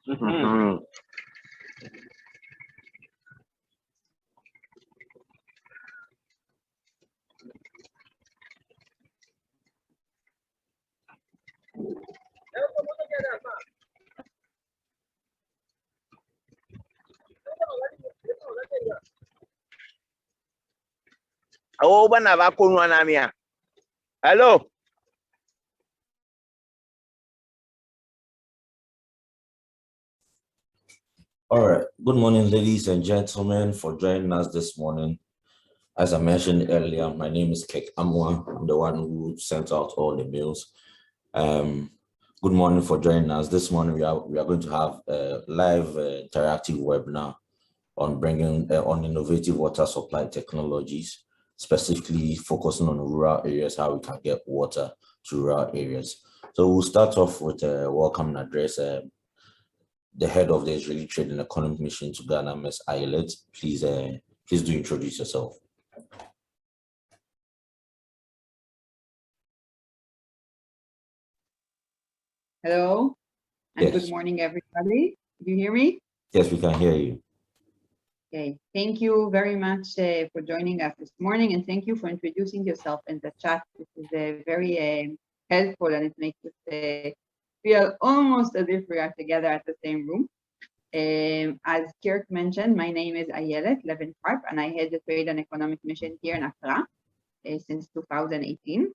Mhm. Oh, bana ba konwa na mi a. Hello. All right. Good morning, ladies and gentlemen, for joining us this morning. As I mentioned earlier, my name is Kek Amwa. I'm the one who sent out all the mails. Good morning for joining us. This morning, we are going to have a live interactive webinar on bringing on innovative water supply technologies, specifically focusing on rural areas, how we can get water to rural areas. So we'll start off with a welcome address. The head of the Israeli Trade and Economic Mission to Ghana, Ms. Ayelet. Please do introduce yourself. Hello, and Yes. good morning, everybody. Do you hear me? Yes, we can hear you. Okay, thank you very much for joining us this morning, and thank you for introducing yourself in the chat. This is very helpful, and it makes us feel almost as if we are together at the same room. As Kirk mentioned, my name is Ayelet Levin-Karp, and I head the Trade and Economic Mission here in Accra since 2018.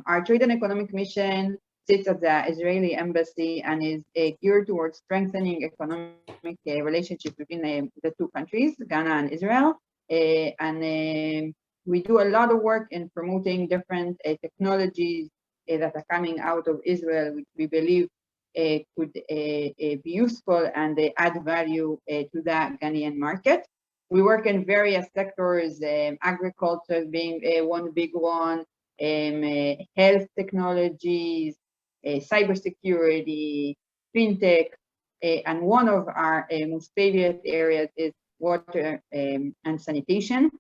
Our Trade and Economic Mission sits at the Israeli Embassy and is geared towards strengthening economic relationships between the two countries, Ghana and Israel. We do a lot of work in promoting different technologies that are coming out of Israel, which we believe could be useful and add value to the Ghanaian market. We work in various sectors, agriculture being one big one, health technologies, cybersecurity, fintech, and one of our most favorite areas is water and sanitation.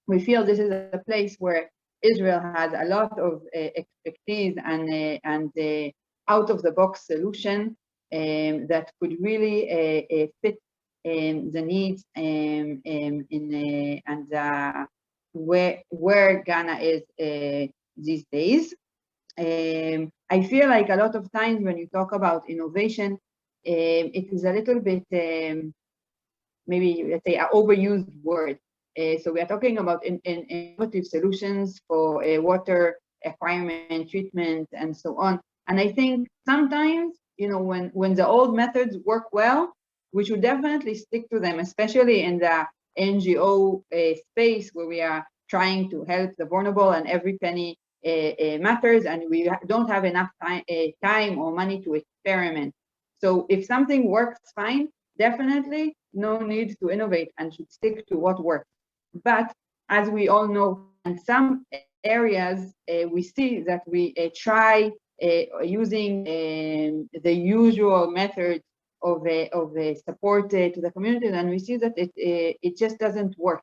We feel this is a place where Israel has a lot of expertise and out-of-the-box solution that could really fit the needs where Ghana is these days. I feel like a lot of times when you talk about innovation, it is a little bit maybe, let's say, an overused word. So we are talking about innovative solutions for water acquirement, treatment, and so on. And I think sometimes, when the old methods work well, we should definitely stick to them, especially in the NGO space where we are trying to help the vulnerable and every penny matters, and we don't have enough time or money to experiment. So if something works fine, definitely no need to innovate and should stick to what works. But as we all know, in some areas, we see that we try using the usual methods of support to the community, and we see that it just doesn't work.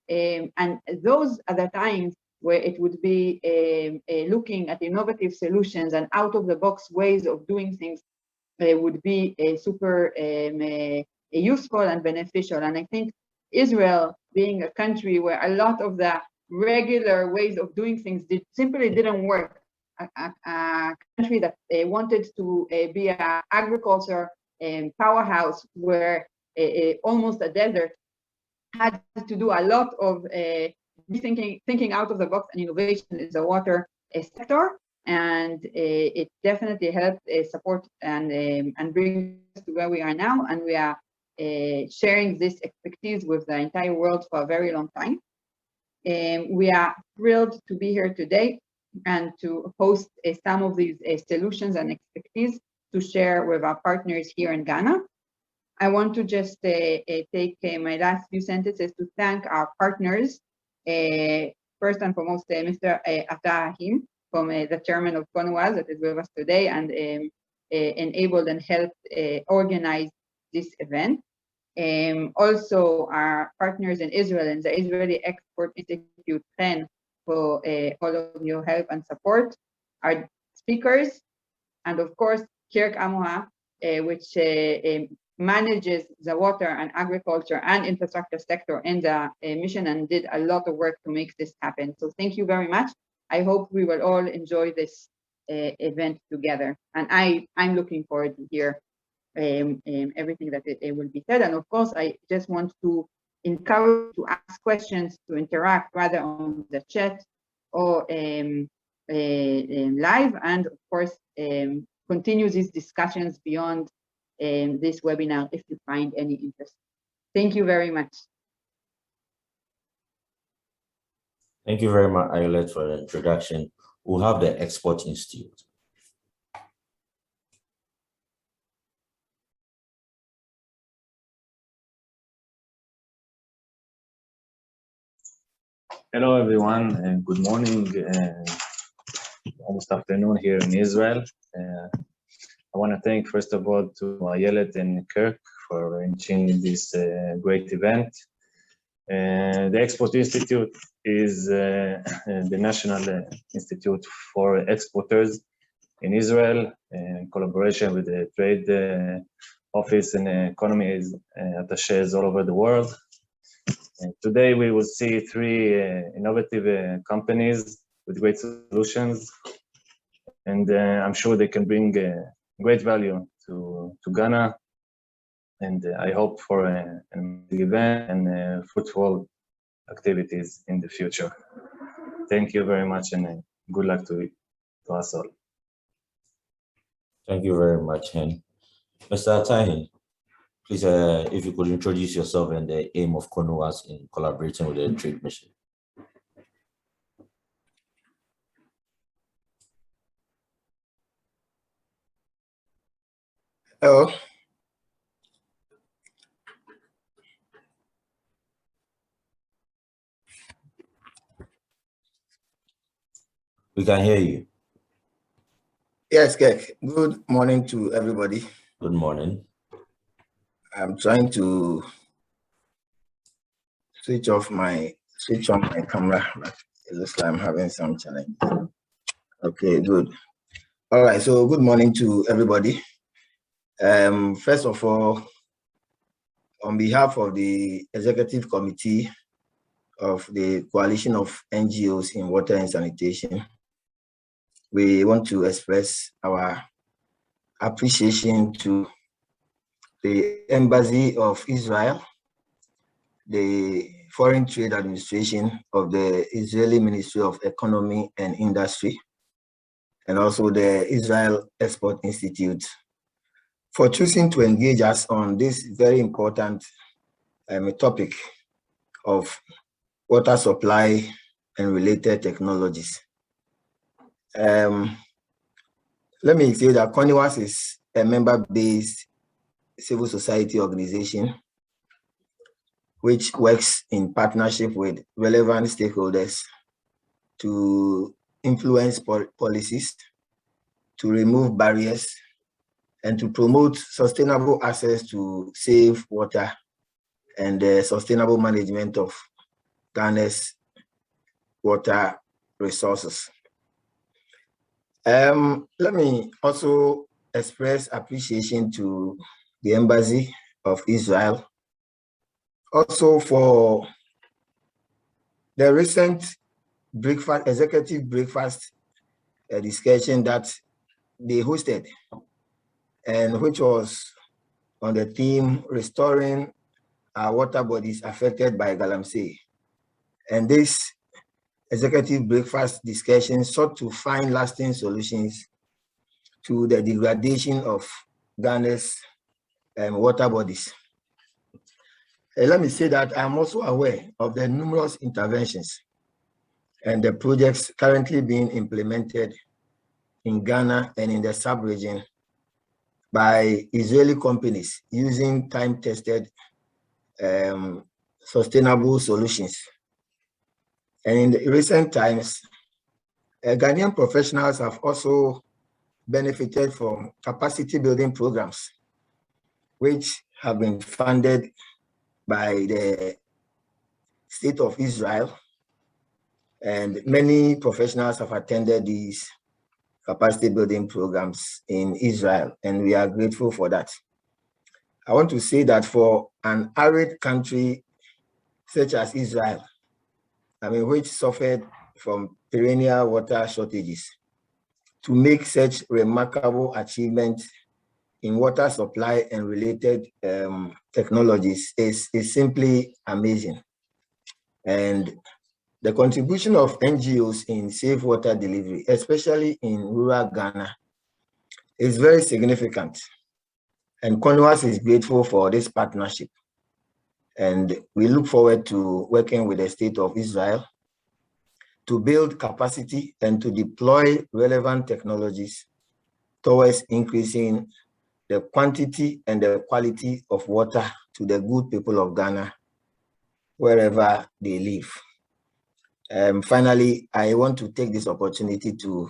And those are the times where it would be looking at innovative solutions and out-of-the-box ways of doing things would be super useful and beneficial. And I think Israel, being a country where a lot of the regular ways of doing things simply didn't work, a country that wanted to be an agriculture powerhouse where almost a desert, had to do a lot of thinking out of the box and innovation in the water sector, and it definitely helped support and bring us to where we are now, and we are sharing this expertise with the entire world for a very long time. We are thrilled to be here today and to host some of these solutions and expertise to share with our partners here in Ghana. I want to just take my last few sentences to thank our partners. First and foremost, Mr. Ata Ahim, from the chairman of CONWAS that is with us today and enabled and helped organize this event. Also, our partners in Israel and the Israeli Export Institute, PEN, for all of your help and support. Our speakers, and of course, Kirk Amoha, which manages the water and agriculture and infrastructure sector in the mission and did a lot of work to make this happen. So thank you very much. I hope we will all enjoy this event together. And I'm looking forward to hear everything that it will be said. And of course, I just want to encourage to ask questions, to interact rather on the chat or live, and of course, continue these discussions beyond this webinar if you find any interest. Thank you very much. Thank you very much, Ayolet, for the introduction. We'll have the Export Institute. Hello, everyone, and good morning, almost afternoon here in Israel. I want to thank, first of all, to Ayelet and Kirk for arranging this great event. The Export Institute is the National Institute for Exporters in Israel, in collaboration with the Trade Office and Economy attaches all over the world. And today we will see three innovative companies with great solutions, and I'm sure they can bring great value to Ghana. And I hope for an event and fruitful activities in the future. Thank you very much, and good luck to us all. Thank you very much, Hen. Mr. Tahin, please, if you could introduce yourself and the aim of CONOAS in collaborating with the Trade Mission. Hello. We can hear you. Yes, Kek. Good morning to everybody. Good morning. I'm trying to switch on my camera, but it looks like I'm having some challenge. Okay, good. All right, so good morning to everybody. First of all, on behalf of the Executive Committee of the Coalition of NGOs in Water and Sanitation, we want to express our appreciation to the Embassy of Israel, the Foreign Trade Administration of the Israeli Ministry of Economy and Industry, and also the Israel Export Institute for choosing to engage us on this very important topic of water supply and related technologies. Let me say that CONOAS is a member-based civil society organization which works in partnership with relevant stakeholders to influence policies, to remove barriers, and to promote sustainable access to safe water and the sustainable management of Ghana's water resources. Let me also express appreciation to the Embassy of Israel, also for the recent executive breakfast discussion that they hosted, and which was on the theme restoring our water bodies affected by Galamsey. And this executive breakfast discussion sought to find lasting solutions to the degradation of Ghana's water bodies. Let me say that I'm also aware of the numerous interventions and the projects currently being implemented in Ghana and in the sub-region by Israeli companies using time-tested sustainable solutions. And in the recent times, Ghanaian professionals have also benefited from capacity building programs, which have been funded by the State of Israel. And many professionals have attended these capacity building programs in Israel, and we are grateful for that. I want to say that for an arid country such as Israel, which suffered from perennial water shortages, to make such remarkable achievements in water supply and related technologies is simply amazing. And the contribution of NGOs in safe water delivery, especially in rural Ghana, is very significant. And CONUAS is grateful for this partnership. And we look forward to working with the State of Israel to build capacity and to deploy relevant technologies towards increasing the quantity and the quality of water to the good people of Ghana, wherever they live. Finally, I want to take this opportunity to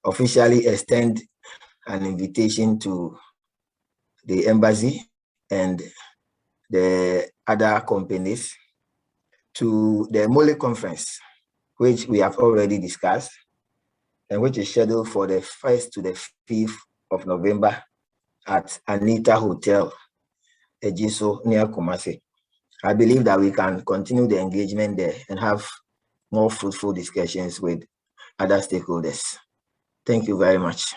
officially extend an invitation to the embassy and the other companies to the MOLE conference, which we have already discussed, and which is scheduled for the 1st to the 5th of November at Anita Hotel, Ejiso, near Kumasi. I believe that we can continue the engagement there and have more fruitful discussions with other stakeholders. Thank you very much.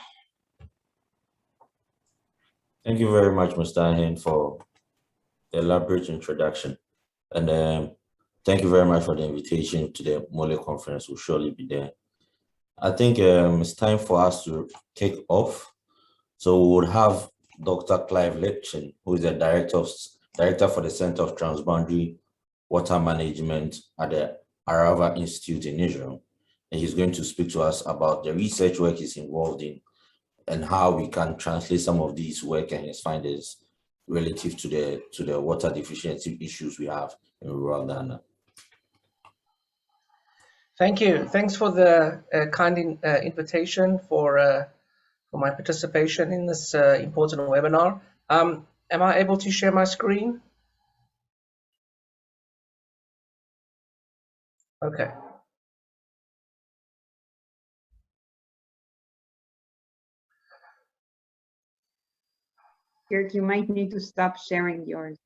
Thank you very much, Mr. Ahen, for the elaborate introduction. And thank you very much for the invitation to the MOLE conference. We'll surely be there. I think it's time for us to kick off. So we would have Dr. Clive Lipchin, who is the director for the Center of Transboundary Water Management at the Arava Institute in Israel. And he's going to speak to us about the research work he's involved in and how we can translate some of these work and his findings relative to the water deficiency issues we have in rural Ghana. Thank you. Thanks for the kind invitation for my participation in this important webinar. Am I able to share my screen? Okay. Kirk, you might need to stop sharing yours.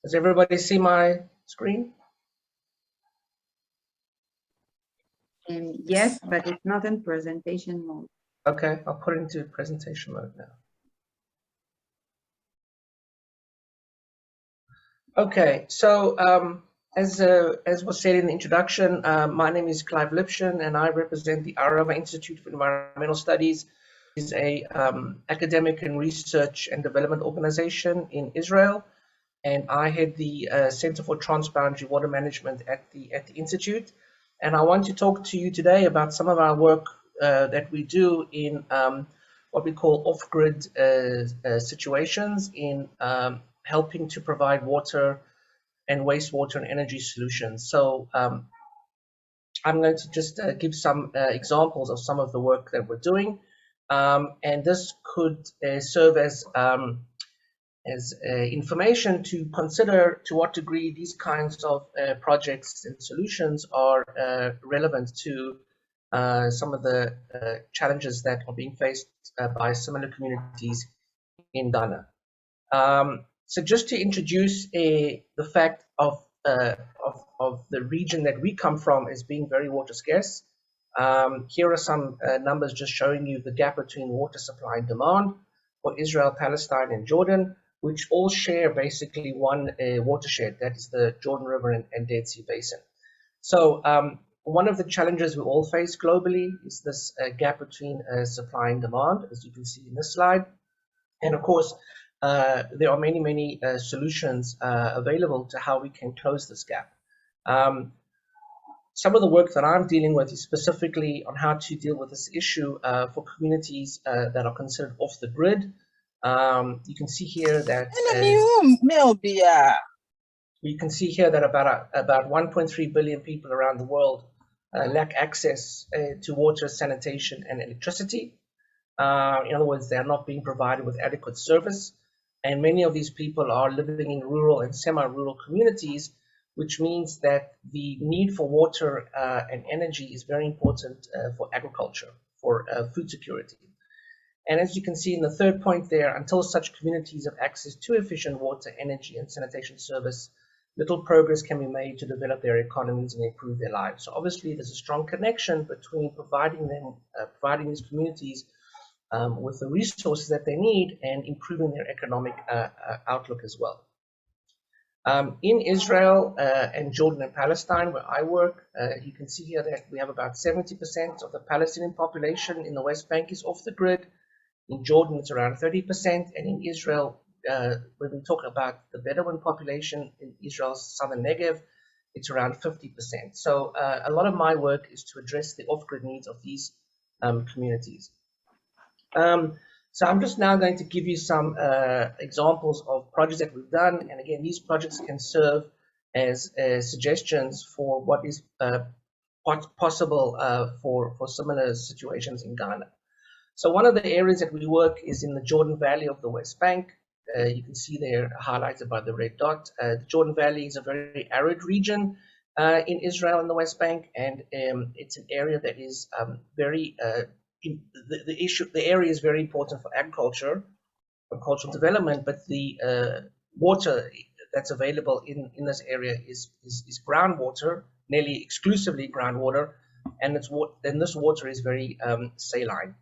Does everybody see my screen? Yes, but it's not in presentation mode. Okay, I'll put it into presentation mode now. Okay, so as was said in the introduction, my name is Clive Lipchin and I represent the Arava Institute of Environmental Studies. It's a academic and research and development organization in Israel, and I head the Center for Transboundary Water Management at the Institute. And I want to talk to you today about some of our work that we do in what we call off-grid situations in helping to provide water and wastewater and energy solutions. So I'm going to just give some examples of some of the work that we're doing. And this could serve as information to consider to what degree these kinds of projects and solutions are relevant to some of the challenges that are being faced by similar communities in Ghana. So just to introduce the fact of the region that we come from as being very water scarce, here are some numbers just showing you the gap between water supply and demand for Israel, Palestine, and Jordan, which all share basically one watershed, that is the Jordan River and Dead Sea Basin. So one of the challenges we all face globally is this gap between supply and demand, as you can see in this slide. And of course, there are many solutions available to how we can close this gap. Some of the work that I'm dealing with is specifically on how to deal with this issue for communities that are considered off the grid. You can see here that about 1.3 billion people around the world lack access to water, sanitation, and electricity. In other words, they are not being provided with adequate service. And many of these people are living in rural and semi-rural communities, which means that the need for water and energy is very important for agriculture. food security. And as you can see in the third point there, until such communities have access to efficient water, energy, and sanitation service, little progress can be made to develop their economies and improve their lives. So obviously, there's a strong connection between providing these communities with the resources that they need and improving their economic outlook as well. In Israel and Jordan and Palestine, where I work, you can see here that we have about 70% of the Palestinian population in the West Bank is off the grid. In Jordan, it's around 30%, and in Israel, when we talk about the Bedouin population in Israel's southern Negev, it's around 50%. So a lot of my work is to address the off-grid needs of these communities. So I'm just now going to give you some examples of projects that we've done. And again, these projects can serve as suggestions for what is possible for similar situations in Ghana. So one of the areas that we work is in the Jordan Valley of the West Bank. You can see there highlighted by the red dot. The Jordan Valley is a very arid region in Israel and the West Bank, and it's an area that is very the area is very important for agriculture, for cultural development, but the water that's available in this area is groundwater, nearly exclusively groundwater, and this water is very saline.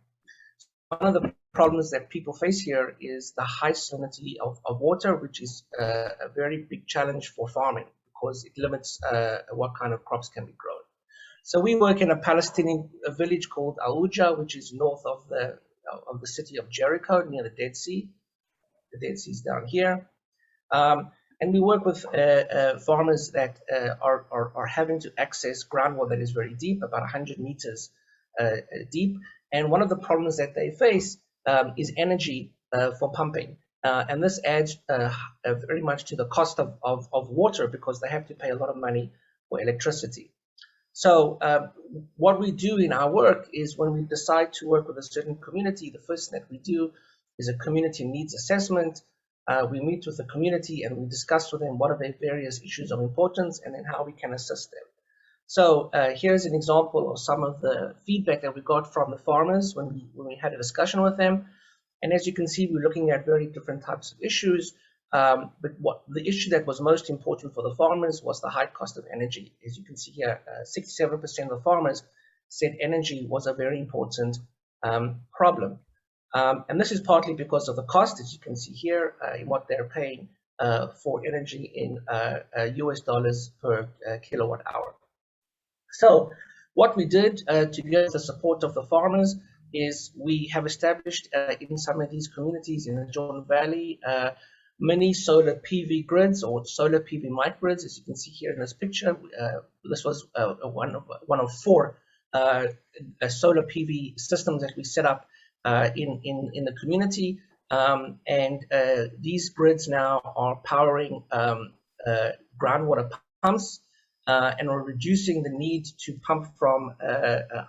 One of the problems that people face here is the high salinity of water, which is a very big challenge for farming because it limits what kind of crops can be grown. So we work in a Palestinian village called Aouja, which is north of the city of Jericho, near the Dead Sea. The Dead Sea is down here. And we work with farmers that are having to access groundwater that is very deep, about 100 meters deep. And one of the problems that they face is energy for pumping. And this adds very much to the cost of water because they have to pay a lot of money for electricity. So what we do in our work is when we decide to work with a certain community, the first thing that we do is a community needs assessment. We meet with the community and we discuss with them what are their various issues of importance and then how we can assist them. So here's an example of some of the feedback that we got from the farmers when we had a discussion with them. And as you can see, we're looking at very different types of issues. But the issue that was most important for the farmers was the high cost of energy. As you can see here, 67% of the farmers said energy was a very important problem. And this is partly because of the cost, as you can see here, in what they're paying for energy in US dollars per kilowatt hour. So what we did to get the support of the farmers is we have established in some of these communities in the Jordan Valley mini solar PV grids or solar PV microgrids, as you can see here in this picture. This was one of four solar PV systems that we set up in the community, and these grids now are powering groundwater pumps and are reducing the need to pump from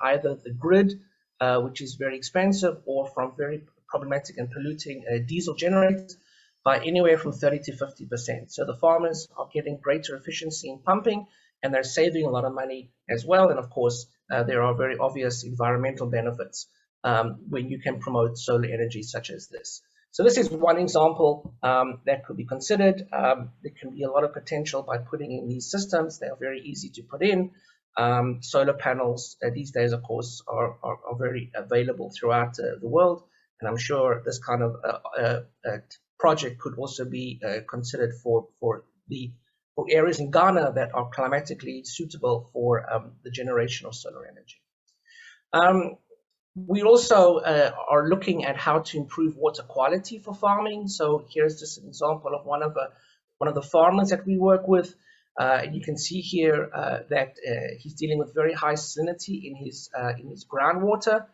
either the grid, which is very expensive, or from very problematic and polluting diesel generators, by anywhere from 30 to 50%. So the farmers are getting greater efficiency in pumping, and they're saving a lot of money as well. And of course, there are very obvious environmental benefits when you can promote solar energy such as this. So this is one example that could be considered. There can be a lot of potential by putting in these systems. They are very easy to put in. Solar panels these days, of course, are very available throughout the world. And I'm sure this kind of project could also be considered for areas in Ghana that are climatically suitable for the generation of solar energy. We also are looking at how to improve water quality for farming. So here's just an example of one of the farmers that we work with. You can see here that he's dealing with very high salinity in his groundwater,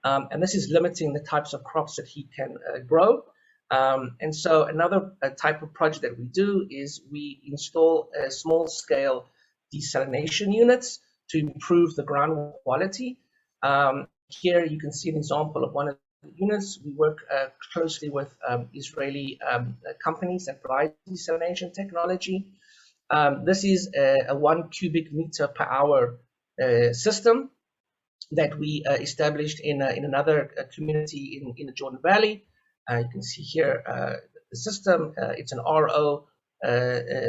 and this is limiting the types of crops that he can grow. And so another type of project that we do is we install small-scale desalination units to improve the groundwater quality. Here you can see an example of one of the units. We work closely with Israeli companies that provide desalination technology. This is a 1 cubic meter per hour system. that we established in another community in the Jordan Valley. You can see here the system. It's an RO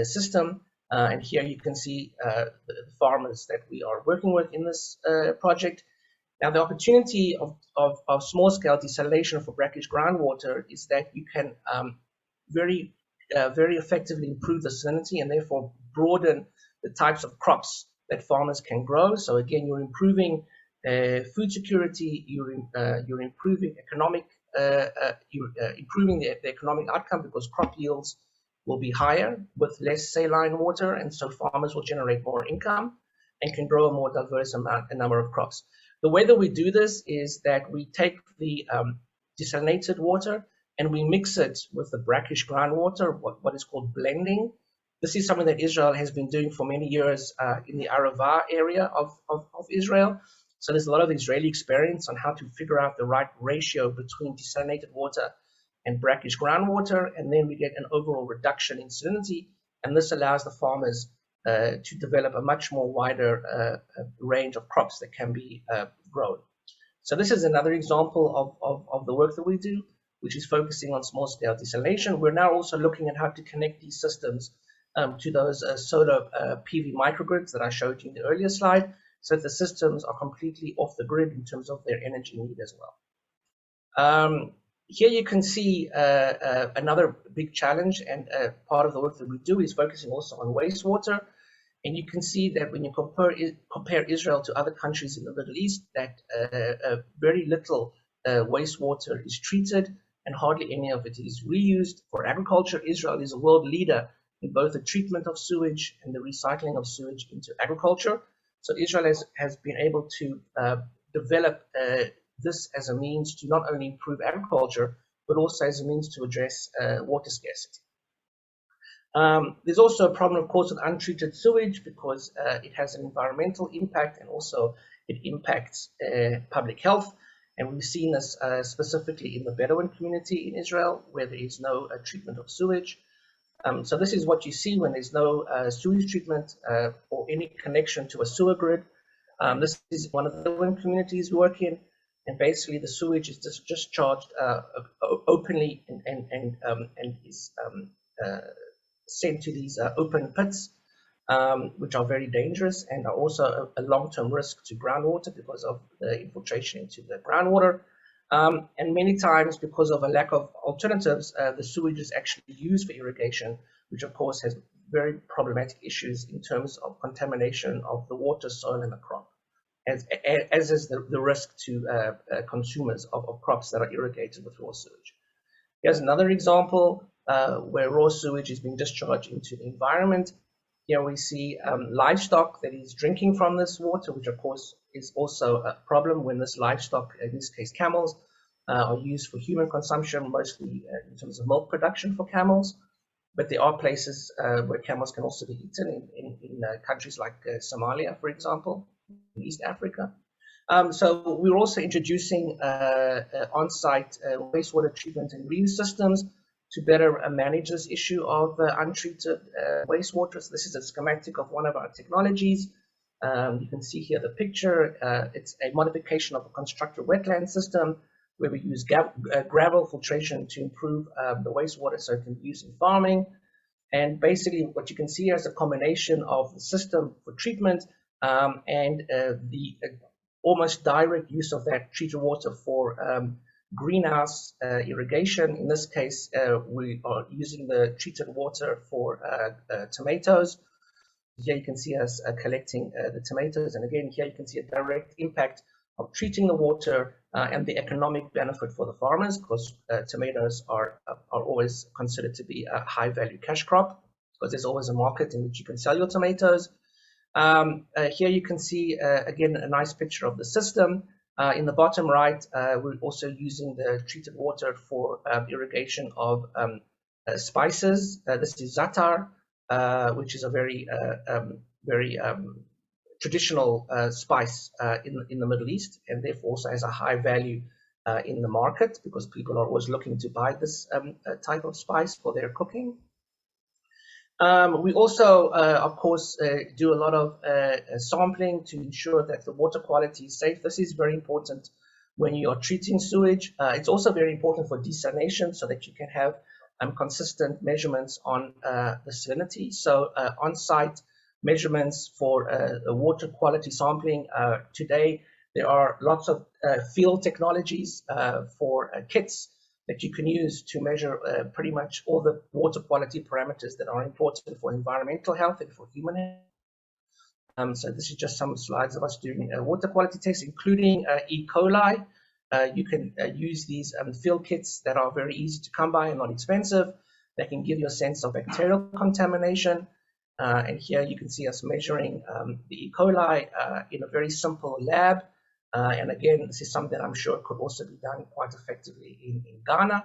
system, and here you can see the farmers that we are working with in this project. Now, the opportunity of small-scale desalination for brackish groundwater is that you can very effectively improve the salinity and therefore broaden the types of crops that farmers can grow. So again, you're improving food security, you're improving economic, improving the economic outcome, because crop yields will be higher with less saline water, and so farmers will generate more income and can grow a more diverse number of crops. The way that we do this is that we take the desalinated water and we mix it with the brackish groundwater, what is called blending. This is something that Israel has been doing for many years in the Arava area of Israel. So there's a lot of Israeli experience on how to figure out the right ratio between desalinated water and brackish groundwater, and then we get an overall reduction in salinity, and this allows the farmers to develop a much more wider range of crops that can be grown. So this is another example of the work that we do, which is focusing on small-scale desalination. We're now also looking at how to connect these systems to those solar PV microgrids that I showed you in the earlier slide, so that the systems are completely off the grid in terms of their energy need as well. Here you can see another big challenge, and part of the work that we do is focusing also on wastewater. And you can see that when you compare Israel to other countries in the Middle East, that very little wastewater is treated and hardly any of it is reused. For agriculture, Israel is a world leader in both the treatment of sewage and the recycling of sewage into agriculture. So Israel has been able to develop this as a means to not only improve agriculture, but also as a means to address water scarcity. There's also a problem, of course, with untreated sewage, because it has an environmental impact, and also it impacts public health. And we've seen this specifically in the Bedouin community in Israel, where there is no treatment of sewage. So this is what you see when there's no sewage treatment or any connection to a sewer grid. This is one of the Bedouin communities we work in, and basically the sewage is just discharged openly and is sent to these open pits, which are very dangerous and are also a long-term risk to groundwater because of the infiltration into the groundwater. And many times, because of a lack of alternatives, the sewage is actually used for irrigation, which of course has very problematic issues in terms of contamination of the water, soil, and the crop, as is the risk to consumers of crops that are irrigated with raw sewage. Here's another example where raw sewage is being discharged into the environment. Here we see livestock that is drinking from this water, which of course is also a problem when this livestock, in this case camels, are used for human consumption, mostly in terms of milk production for camels. But there are places where camels can also be eaten in countries like Somalia, for example, in East Africa. So we're also introducing on-site wastewater treatment and reuse systems to better manage this issue of untreated wastewater. So this is a schematic of one of our technologies. You can see here the picture. It's a modification of a constructed wetland system where we use gravel filtration to improve the wastewater so it can be used in farming. And basically what you can see here is a combination of the system for treatment and the almost direct use of that treated water for greenhouse irrigation. In this case, we are using the treated water for tomatoes. Here you can see us collecting the tomatoes, and again here you can see a direct impact of treating the water and the economic benefit for the farmers, because tomatoes are always considered to be a high value cash crop, because there's always a market in which you can sell your tomatoes. Here you can see again a nice picture of the system. In the bottom right, we're also using the treated water for irrigation of spices. This is za'atar, which is a very traditional spice in the Middle East, and therefore also has a high value in the market, because people are always looking to buy this type of spice for their cooking. We also, of course, do a lot of sampling to ensure that the water quality is safe. This is very important when you are treating sewage. It's also very important for desalination so that you can have consistent measurements on the salinity. So on-site measurements for water quality sampling. Today, there are lots of field technologies for kits that you can use to measure pretty much all the water quality parameters that are important for environmental health and for human health. So this is just some slides of us doing water quality tests, including E. coli. You can use these field kits that are very easy to come by and not expensive. They can give you a sense of bacterial contamination. And here you can see us measuring the E. coli in a very simple lab. And again, this is something that I'm sure could also be done quite effectively in Ghana.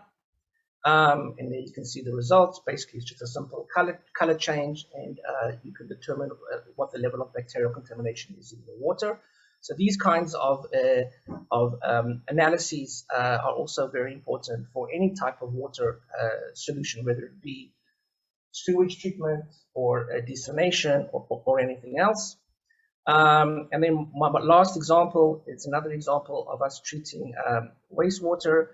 And there you can see the results. Basically, it's just a simple color change, and you can determine what the level of bacterial contamination is in the water. So these kinds of analyses are also very important for any type of water solution, whether it be sewage treatment or desalination or anything else. And then my last example is another example of us treating wastewater.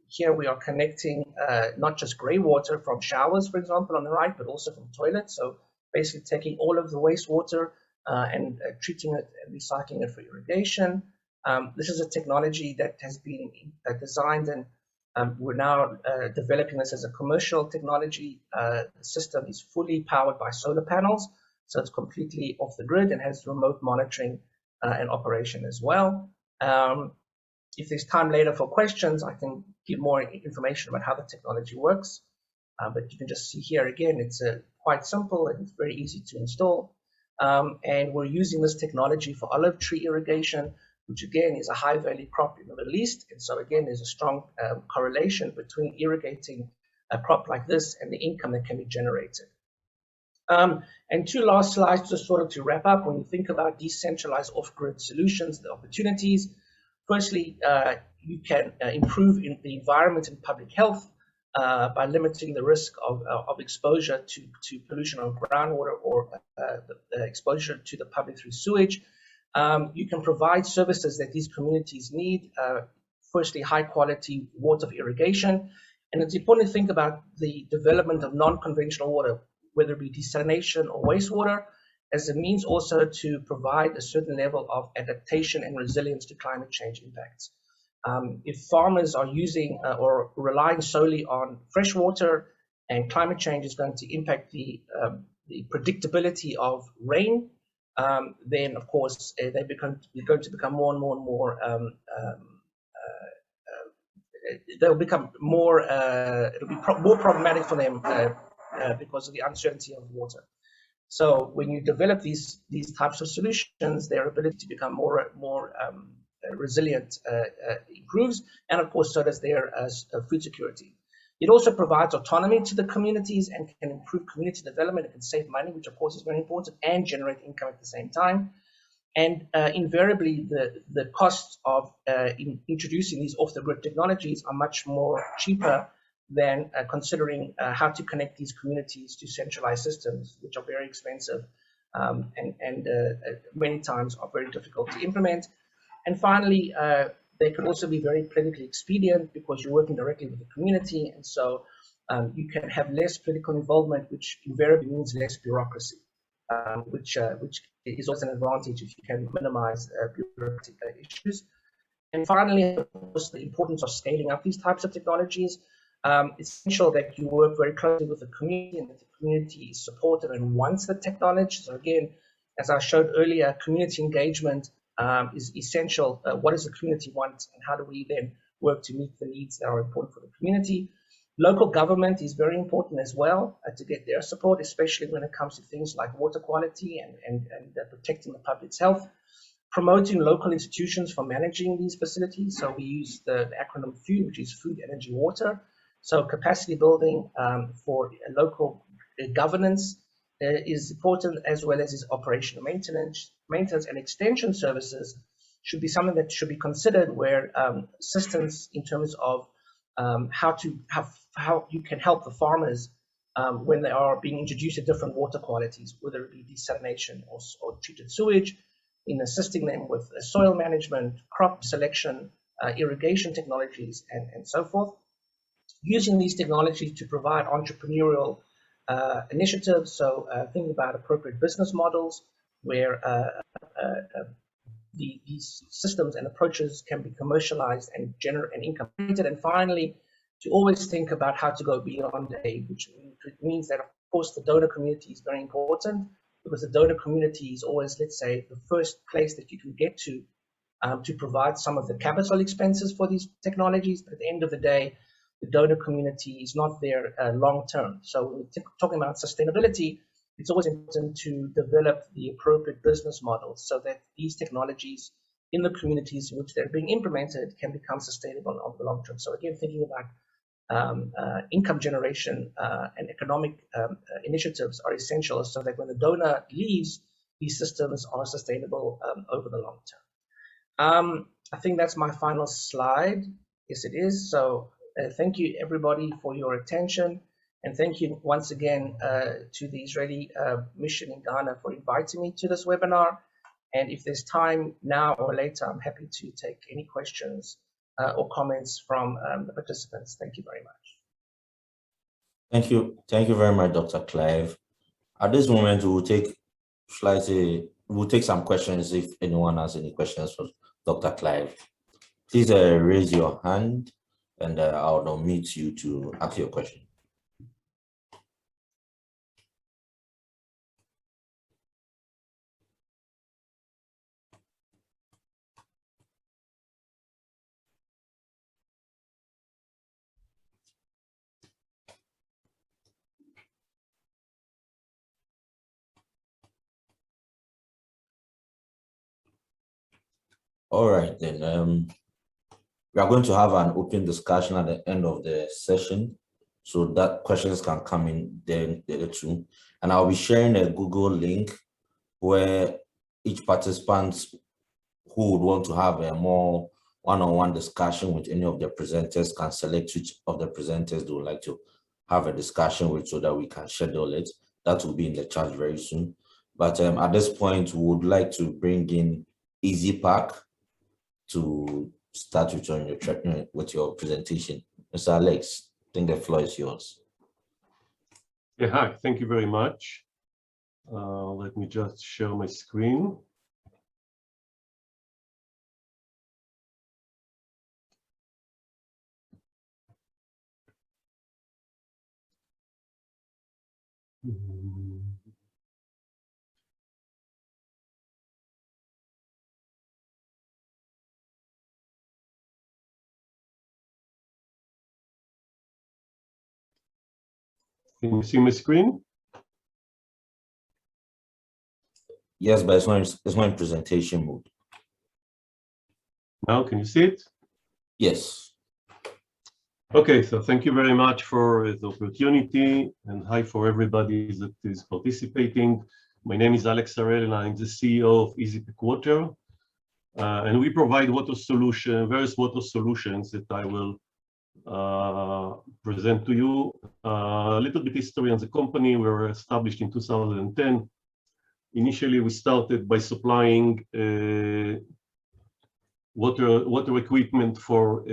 Here we are connecting not just grey water from showers, for example, on the right, but also from toilets. So basically taking all of the wastewater and treating it and recycling it for irrigation. This is a technology that has been designed, and we're now developing this as a commercial technology. The system is fully powered by solar panels. So it's completely off the grid and has remote monitoring and operation as well. If there's time later for questions, I can give more information about how the technology works. But you can just see here again, it's quite simple and it's very easy to install. And we're using this technology for olive tree irrigation, which again is a high value crop in the Middle East. And so again, there's a strong correlation between irrigating a crop like this and the income that can be generated. And two last slides just sort of to wrap up. When you think about decentralized off-grid solutions, the opportunities, firstly, you can improve in the environment and public health by limiting the risk of exposure to pollution of groundwater or the exposure to the public through sewage. You can provide services that these communities need, firstly, high quality water for irrigation. And it's important to think about the development of non-conventional water, whether it be desalination or wastewater, as a means also to provide a certain level of adaptation and resilience to climate change impacts. If farmers are using or relying solely on fresh water, and climate change is going to impact the predictability of rain, then of course they're going to become more and more they'll become more, it'll be more problematic for them because of the uncertainty of water. So when you develop these types of solutions, their ability to become more resilient improves, and of course so does their food security. It also provides autonomy to the communities and can improve community development. It can save money, which of course is very important, and generate income at the same time. And invariably, the costs of introducing these off-the-grid technologies are much more cheaper than considering how to connect these communities to centralized systems, which are very expensive and many times are very difficult to implement. And finally, they could also be very politically expedient because you're working directly with the community, and so you can have less political involvement, which invariably means less bureaucracy, which is also an advantage if you can minimize bureaucratic issues. And finally, of course, the importance of scaling up these types of technologies. It's essential that you work very closely with the community and that the community is supportive and wants the technology. So again, as I showed earlier, community engagement is essential. What does the community want, and how do we then work to meet the needs that are important for the community? Local government is very important as well to get their support, especially when it comes to things like water quality and protecting the public's health. Promoting local institutions for managing these facilities. So we use the acronym FOOD, which is food, energy, water. So capacity building for local governance is important, as well as its operational maintenance and extension services should be something that should be considered, where assistance in terms of how you can help the farmers when they are being introduced to different water qualities, whether it be desalination or treated sewage, in assisting them with soil management, crop selection, irrigation technologies, and so forth. Using these technologies to provide entrepreneurial initiatives, so thinking about appropriate business models where these systems and approaches can be commercialized and generate an income. And finally, to always think about how to go beyond aid, which means that, of course, the donor community is very important, because the donor community is always, let's say, the first place that you can get to provide some of the capital expenses for these technologies. But at the end of the day, the donor community is not there long term. So when we're talking about sustainability, it's always important to develop the appropriate business models so that these technologies in the communities in which they're being implemented can become sustainable over the long term. So again, thinking about income generation and economic initiatives are essential so that when the donor leaves, these systems are sustainable over the long term. I think that's my final slide. Yes, it is. So thank you, everybody, for your attention. And thank you once again to the Israeli mission in Ghana for inviting me to this webinar. And if there's time now or later, I'm happy to take any questions or comments from the participants. Thank you very much. Thank you. Thank you very much, Dr. Clive. At this moment, we will take some questions if anyone has any questions for Dr. Clive. Please raise your hand and I'll unmute you to ask your question. All right, then we are going to have an open discussion at the end of the session, so that questions can come in there too. And I'll be sharing a Google link where each participant who would want to have a more one-on-one discussion with any of the presenters can select which of the presenters they would like to have a discussion with so that we can schedule it. That will be in the chat very soon. But at this point, we would like to bring in Easy Park to start with your presentation. Mr. Alex, I think the floor is yours. Yeah, hi, thank you very much. Let me just share my screen. Can you see my screen? Yes, but it's not in presentation mode. Now, can you see it? Yes. Okay, so thank you very much for the opportunity, and hi for everybody that is participating. My name is Alex Harel, and I'm the CEO of EasyPack Water. And we provide various water solutions that I will present to you. A little bit history on the company. We were established in 2010. Initially, we started by supplying water equipment for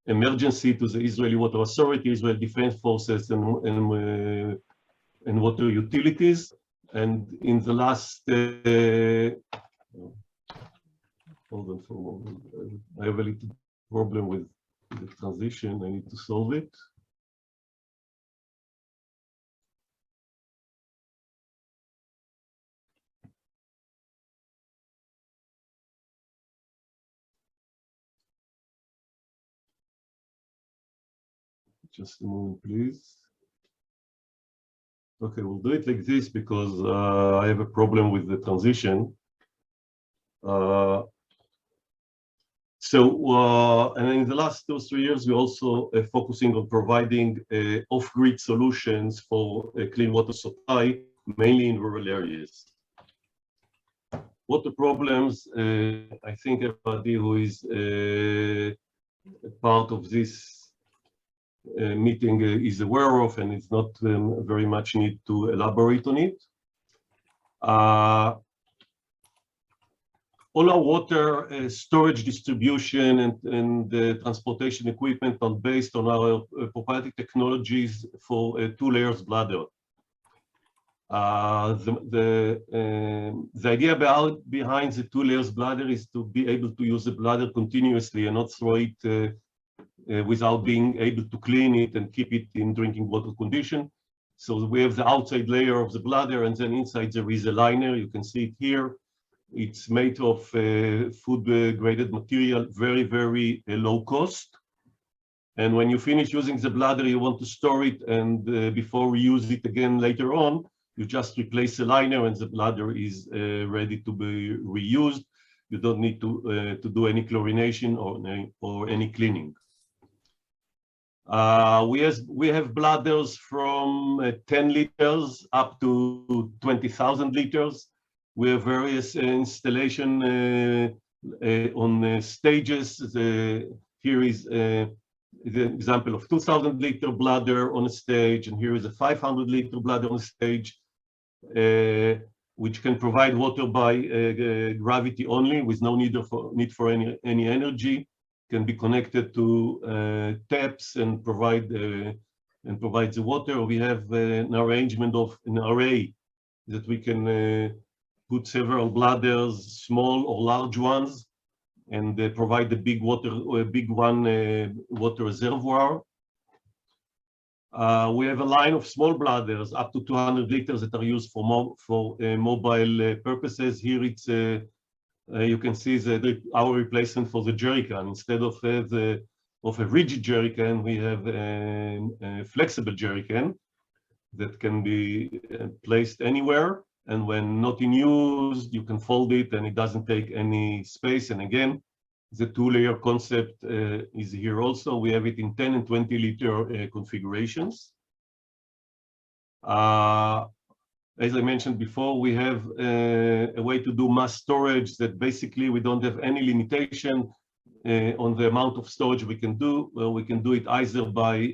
emergency to the Israeli Water Authority, Israel Defense Forces, and water utilities. And in the last, hold on for a moment. I have a little problem with the transition. I need to solve it. Just a moment, please. Okay, we'll do it like this because I have a problem with the transition. And in the last 2 or 3 years, we're also focusing on providing off-grid solutions for clean water supply, mainly in rural areas. Water problems, I think everybody who is part of this meeting is aware of, and it's not very much need to elaborate on it. All our water storage, distribution, and transportation equipment are based on our proprietary technologies for two layers bladder. The idea behind the two layers bladder is to be able to use the bladder continuously and not throw it without being able to clean it and keep it in drinking water condition. So we have the outside layer of the bladder, and then inside there is a liner. You can see it here. It's made of food graded material, very, very low cost. And when you finish using the bladder, you want to store it, and before we use it again later on, you just replace the liner and the bladder is ready to be reused. You don't need to do any chlorination or any cleaning. We have bladders from 10 liters up to 20,000 liters. We have various installation on stages. Here is the example of 2,000 liter bladder on a stage, and here is a 500 liter bladder on a stage, which can provide water by gravity only, with no need for any energy. Can be connected to taps and provide the water. We have an arrangement of an array that we can put several bladders, small or large ones, and provide the big water water reservoir. We have a line of small bladders up to 200 liters that are used for mobile purposes. Here it's you can see our replacement for the jerry can. Instead of a rigid jerry can, we have a flexible jerry can that can be placed anywhere. And when not in use, you can fold it and it doesn't take any space. And again, the two-layer concept is here also. We have it in 10 and 20 liter configurations. As I mentioned before, we have a way to do mass storage that basically we don't have any limitation on the amount of storage we can do. Well, we can do it either by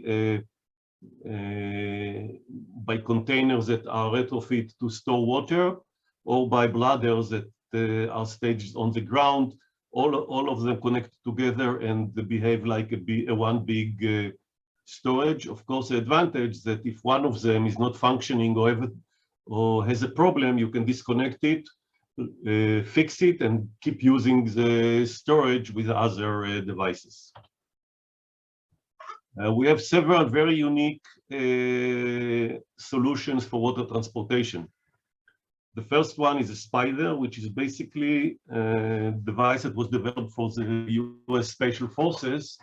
containers that are retrofit to store water, or by bladders that are staged on the ground. All of them connect together and they behave like one big storage. Of course, the advantage that if one of them is not functioning or has a problem, you can disconnect it, fix it, and keep using the storage with other devices. We have several very unique solutions for water transportation. The first one is a Spider, which is basically a device that was developed for the US Special Forces.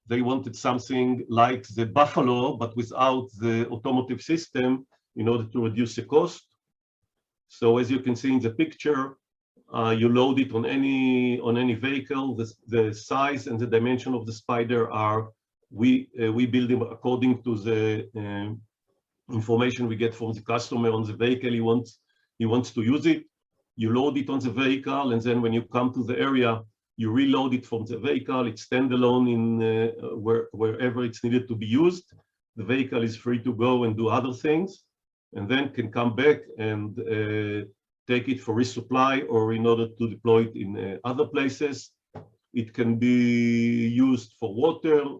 They wanted something like the Buffalo, but without the automotive system in order to reduce the cost. So as you can see in the picture, you load it on any vehicle. The size and the dimension of the Spider are, we build them according to the information we get from the customer on the vehicle he wants to use it. You load it on the vehicle, and then when you come to the area, you reload it from the vehicle. It's standalone in wherever it's needed to be used. The vehicle is free to go and do other things, and then can come back and take it for resupply or in order to deploy it in other places. It can be used for water,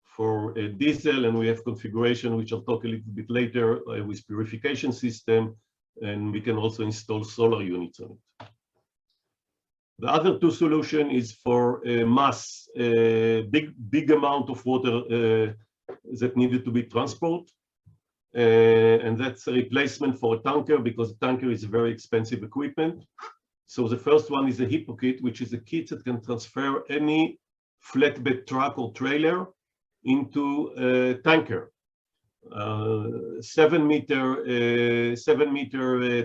for diesel, and we have configuration, which I'll talk a little bit later, with purification system, and we can also install solar units on it. The other two solution is for mass, big amount of water that needed to be transported. And that's a replacement for a tanker, because a tanker is a very expensive equipment. So the first one is a HIPPO kit, which is a kit that can transfer any flatbed truck or trailer into a tanker. 7 meter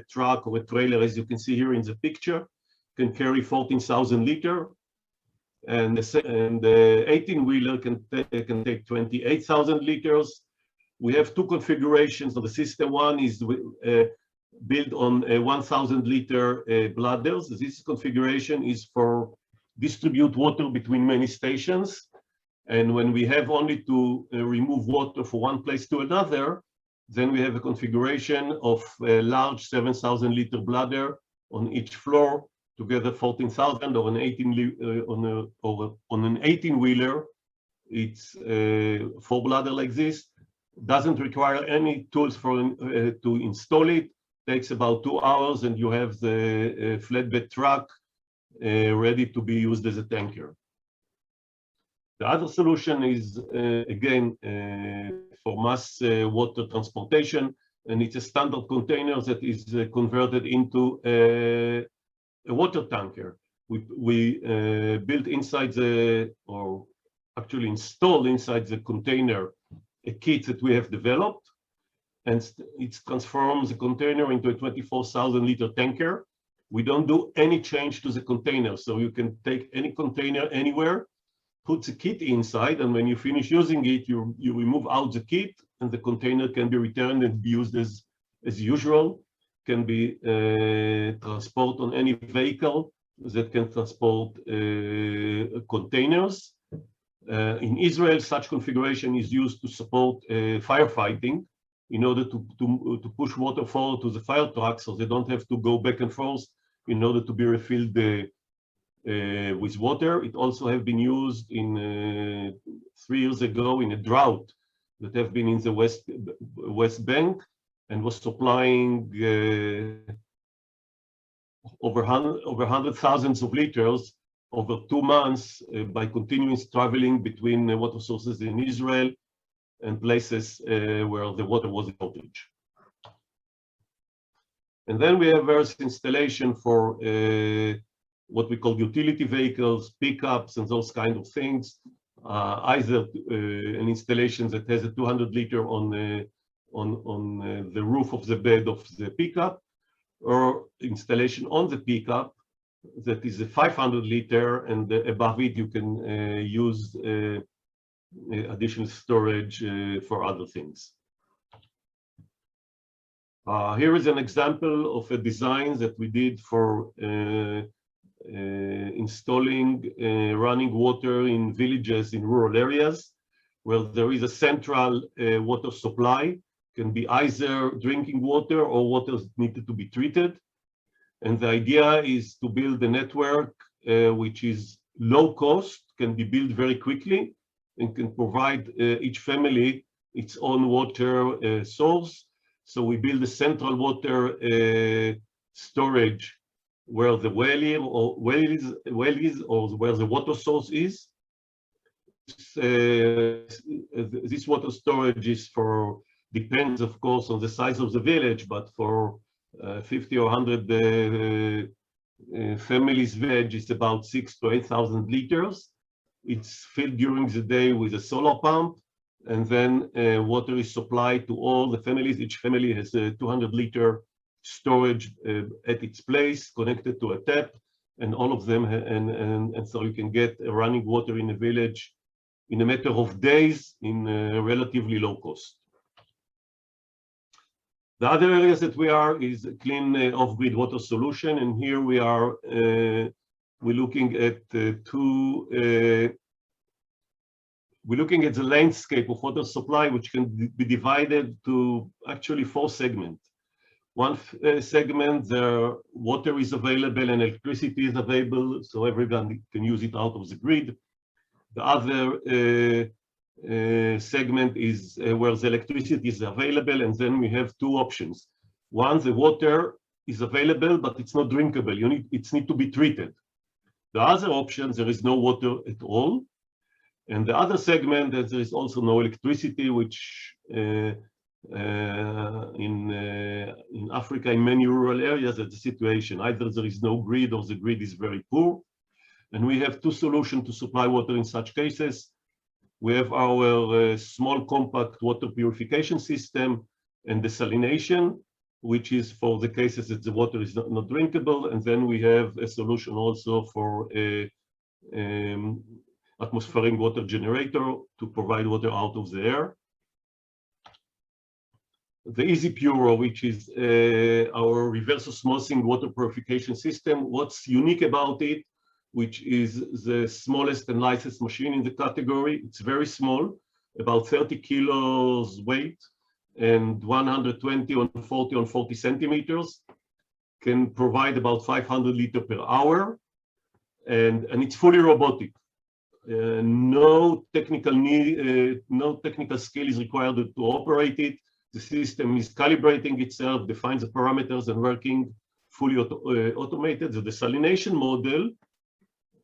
truck or a trailer, as you can see here in the picture, can carry 14,000 liter, and the 18-wheeler can take 28,000 liters. We have two configurations of the system. One is built on 1,000 liter bladders. This configuration is for distribute water between many stations. And when we have only to remove water from one place to another, then we have a configuration of a large 7,000 liter bladder on each floor, together 14,000, or an 18-wheeler. It's 4 bladder like this. Doesn't require any tools to install it. Takes about 2 hours, and you have the flatbed truck ready to be used as a tanker. The other solution is, again, for mass water transportation, and it's a standard container that is converted into a water tanker. We built inside or actually installed inside the container a kit that we have developed, and it transforms the container into a 24,000 liter tanker. We don't do any change to the container, so you can take any container anywhere, put the kit inside, and when you finish using it, you remove out the kit, and the container can be returned and be used as usual. Can be transported on any vehicle that can transport containers. In Israel, such configuration is used to support firefighting, in order to push water forward to the fire truck, so they don't have to go back and forth in order to be refilled with water. It also have been used in 3 years ago in a drought that have been in the West Bank, and was supplying over 100,000 liters over 2 months by continuous traveling between water sources in Israel and places where the water was in shortage. And then we have various installation for what we call utility vehicles, pickups, and those kind of things. Either an installation that has a 200 liter on the roof of the bed of the pickup, or installation on the pickup that is a 500 liter, and above it you can use additional storage for other things. Here is an example of a design that we did for installing running water in villages in rural areas, where there is a central water supply. Can be either drinking water or water needed to be treated. And the idea is to build a network which is low cost, can be built very quickly, and can provide each family its own water source. So we build a central water storage where the well is, or where the water source is. This water storage is for, depends of course on the size of the village, but for 50 or 100 families village, it's about 6,000 to 8,000 liters. It's filled during the day with a solar pump, and then water is supplied to all the families. Each family has a 200 liter storage at its place, connected to a tap, and all of them, and so you can get running water in a village in a matter of days in relatively low cost. The other areas that we are is clean off-grid water solution, and here we are we're looking at we're looking at the landscape of water supply, which can be divided to actually 4 segments. One segment, the water is available and electricity is available, so everyone can use it out of the grid. The other segment is where the electricity is available, and then we have 2 options. One, the water is available, but it's not drinkable. It needs to be treated. The other option, there is no water at all. And the other segment, that there is also no electricity, which in Africa, in many rural areas, that's the situation. Either there is no grid or the grid is very poor. And we have 2 solutions to supply water in such cases. We have our small compact water purification system and desalination, which is for the cases that the water is not drinkable. And then we have a solution also for a atmospheric water generator to provide water out of the air. The Easy Puro, which is our reverse osmosis water purification system. What's unique about it which is the smallest and lightest machine in the category. It's very small, about 30 kilos weight and 120 on 40 on 40 centimeters, can provide about 500 liters per hour, and it's fully robotic. No technical skill is required to operate it. The system is calibrating itself, defines the parameters, and working fully automated. The desalination model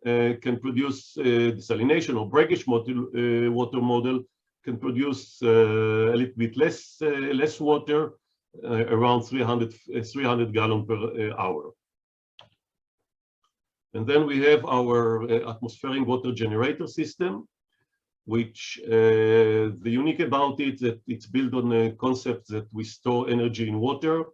can produce desalination or breakage water model can produce a little bit less water, around 300 gallons per hour. And then we have our atmospheric water generator system, which the unique about it that it's built on a concept that we store energy in water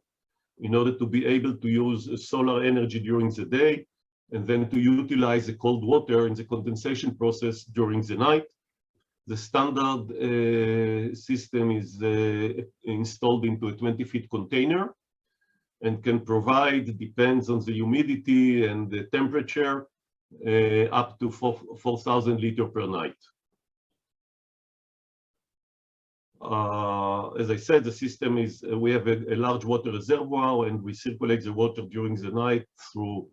in order to be able to use solar energy during the day, and then to utilize the cold water in the condensation process during the night. The standard system is installed into a 20-foot container and can provide, depends on the humidity and the temperature, up to 4,000 liters per night. As I said, the system is, we have a large water reservoir, and we circulate the water during the night through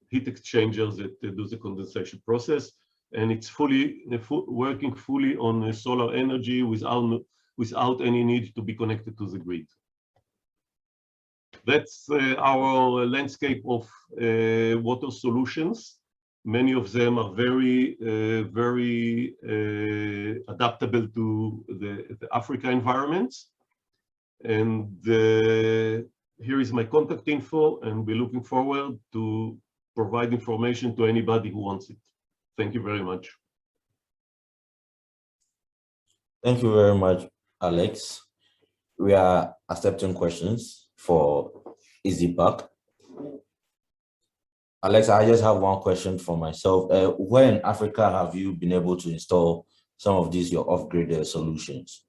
heat exchangers that do the condensation process. And it's working fully on solar energy without any need to be connected to the grid. That's our landscape of water solutions. Many of them are very adaptable to the Africa environments. And here is my contact info, and we're looking forward to provide information to anybody who wants it. Thank you very much. Thank you very much, Alex. We are accepting questions for EasyPack. Alex, I just have one question for myself. Where in Africa have you been able to install some of these, your off-grid solutions?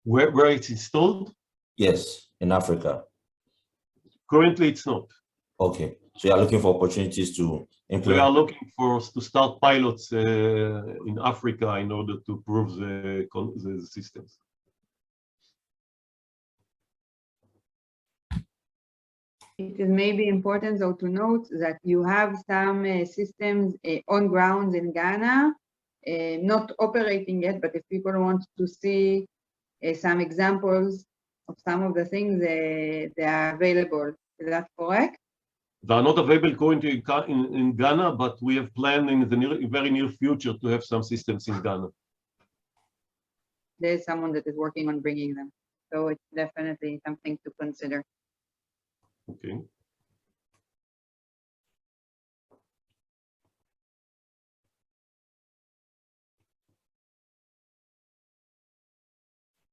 Where it's installed? Yes, in Africa. Currently, it's not. Okay, so you're looking for opportunities to implement. We are looking to start pilots in Africa in order to prove the systems. It is maybe important though to note that you have some systems on ground in Ghana, not operating yet, but if people want to see some examples of some of the things, they are available. Is that correct? They are not available currently in Ghana, but we have planned in the very near future to have some systems in Ghana. There's someone that is working on bringing them. So it's definitely something to consider. Okay.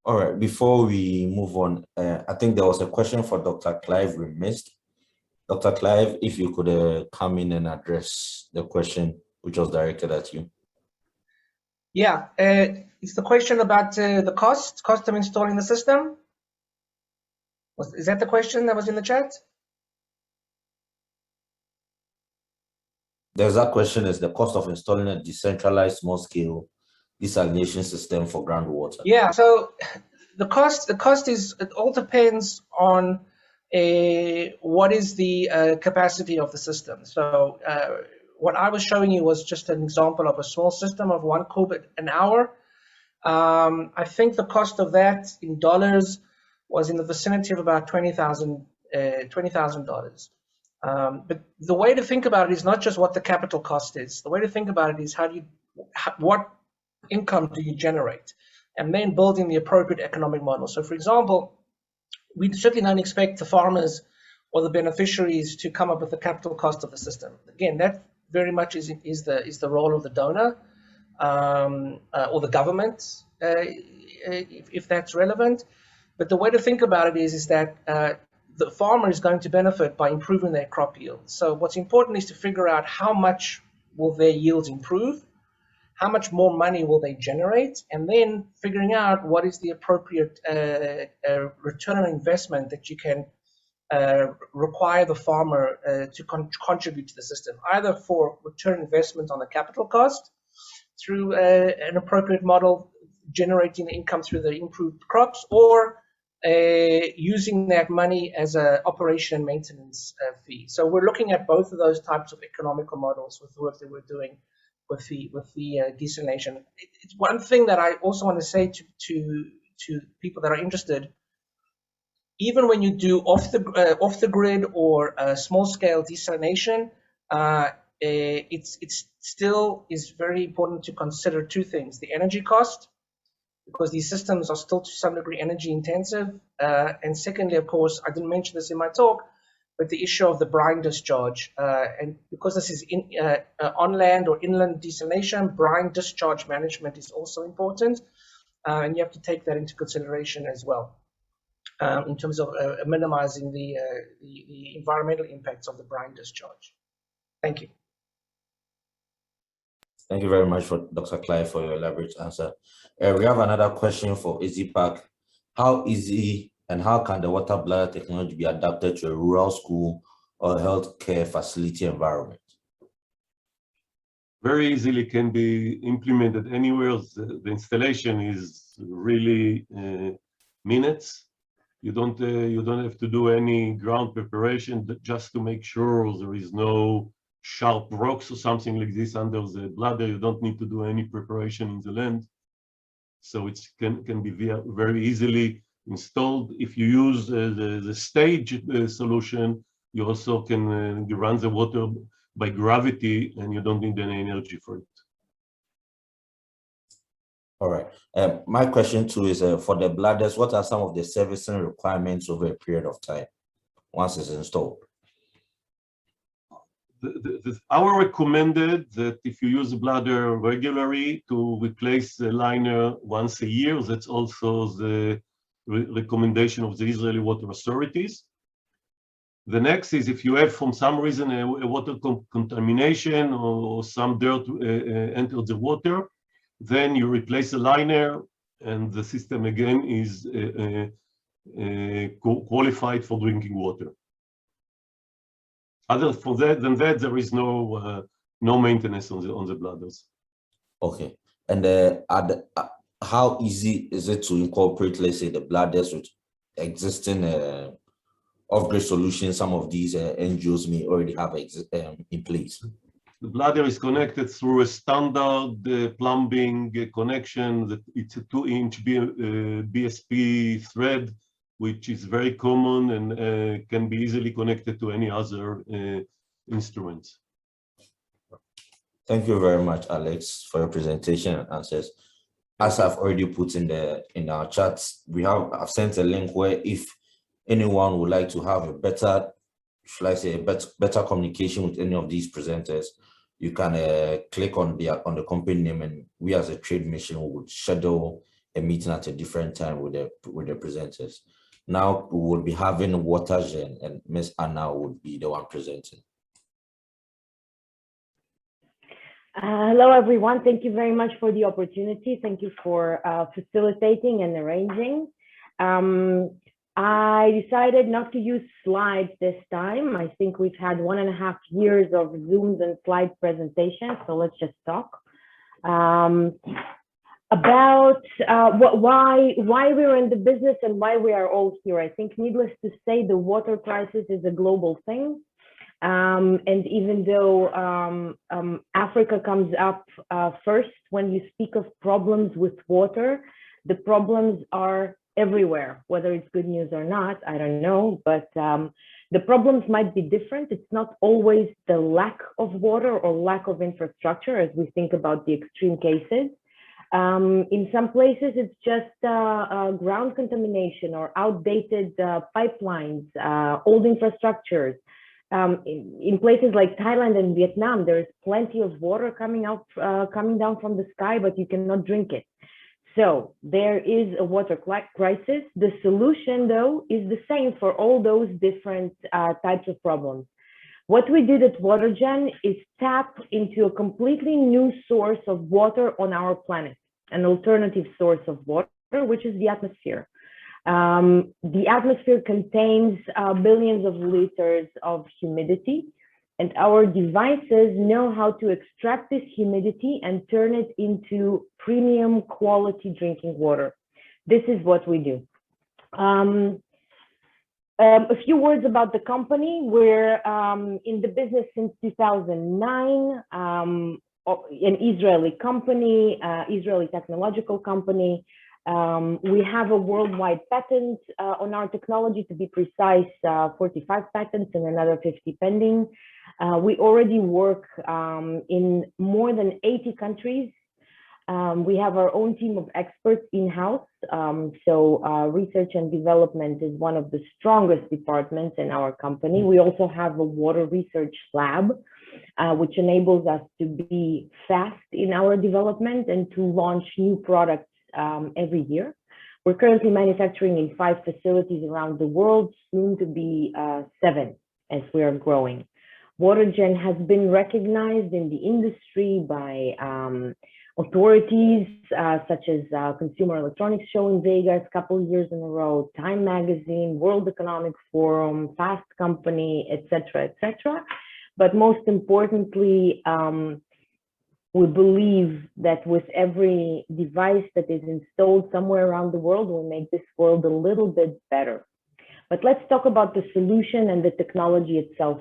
All right, before we move on, I think there was a question for Dr. Clive we missed. Dr. Clive, if you could come in and address the question which was directed at you. Yeah, it's the question about the cost of installing the system. Is that the question that was in the chat? There's that question, is the cost of installing a decentralized small-scale desalination system for groundwater? Yeah, so the cost is, it all depends on what is the capacity of the system. So what I was showing you was just an example of a small system of 1 kub an hour. I think the cost of that in dollars was in the vicinity of about $20,000. But the way to think about it is not just what the capital cost is. The way to think about it is what income do you generate, and then building the appropriate economic model. So, for example, we certainly don't expect the farmers or the beneficiaries to come up with the capital cost of the system. Again, that very much is the role of the donor or the government, if that's relevant. But the way to think about it is that the farmer is going to benefit by improving their crop yield. So what's important is to figure out how much will their yields improve, how much more money will they generate, and then figuring out what is the appropriate return on investment that you can require the farmer to contribute to the system, either for return investment on the capital cost through an appropriate model generating income through the improved crops, or using that money as an operation and maintenance fee. So we're looking at both of those types of economical models with the work that we're doing with the desalination. It's one thing that I also want to say to people that are interested. Even when you do off the grid or small scale desalination, it's still is very important to consider two things: the energy cost, because these systems are still to some degree energy intensive, and secondly, of course, I didn't mention this in my talk, but the issue of the brine discharge, and because this is on land or inland desalination, brine discharge management is also important, and you have to take that into consideration as well. In terms of minimizing the environmental impacts of the brine discharge. Thank you. Thank you very much, Dr. Clive, for your elaborate answer. We have another question for EasyPack. How easy and how can the water bladder technology be adapted to a rural school or healthcare facility environment? Very easily can be implemented anywhere. The installation is really minutes. You don't have to do any ground preparation just to make sure there is no sharp rocks or something like this under the bladder. You don't need to do any preparation in the land. So it can be very easily installed. If you use the stage solution, you also can run the water by gravity and you don't need any energy for it. All right. My question too is for the bladders, what are some of the servicing requirements over a period of time once it's installed? Our recommended that if you use a bladder regularly to replace the liner once a year, that's also the recommendation of the Israeli water authorities. The next is if you have, from some reason, a water contamination or some dirt entered the water, then you replace the liner and the system again is qualified for drinking water. Other than that, there is no maintenance on the bladders. Okay. And how easy is it to incorporate, let's say, the bladders with existing off-grid solutions? Some of these NGOs may already have in place. The bladder is connected through a standard plumbing connection. That it's a 2-inch BSP thread, which is very common and can be easily connected to any other instruments. Thank you very much, Alex, for your presentation and answers. As I've already put in our chats, I've sent a link where if anyone would like to have a better, shall I say, better communication with any of these presenters, you can click on the company name, and we as a trade mission would schedule a meeting at a different time with the presenters. Now we will be having WaterGen, and Ms. Anna would be the one presenting. Hello, everyone. Thank you very much for the opportunity. Thank you for facilitating and arranging. I decided not to use slides this time. I think we've had 1.5 years of Zooms and slide presentations, so let's just talk about why we're in the business and why we are all here. I think needless to say, the water crisis is a global thing. And even though Africa comes up first when you speak of problems with water, the problems are everywhere, whether it's good news or not, I don't know, but the problems might be different. It's not always the lack of water or lack of infrastructure as we think about the extreme cases. In some places, it's just ground contamination or outdated pipelines, old infrastructures. In places like Thailand and Vietnam, there is plenty of water coming down from the sky, but you cannot drink it. So there is a water crisis. The solution, though, is the same for all those different types of problems. What we did at WaterGen is tap into a completely new source of water on our planet, an alternative source of water, which is the atmosphere. The atmosphere contains billions of liters of humidity, and our devices know how to extract this humidity and turn it into premium quality drinking water. This is what we do. A few words about the company. We're in the business since 2009, an Israeli company, Israeli technological company. We have a worldwide patent on our technology, to be precise, 45 patents and another 50 pending. We already work in more than 80 countries. We have our own team of experts in-house. Research and development is one of the strongest departments in our company. We also have a water research lab, which enables us to be fast in our development and to launch new products every year. We're currently manufacturing in 5 facilities around the world, soon to be 7 as we are growing. WaterGen has been recognized in the industry by authorities such as Consumer Electronics Show in Vegas a couple of years in a row, Time Magazine, World Economic Forum, Fast Company, etc., etc. But most importantly, we believe that with every device that is installed somewhere around the world, we'll make this world a little bit better. But let's talk about the solution and the technology itself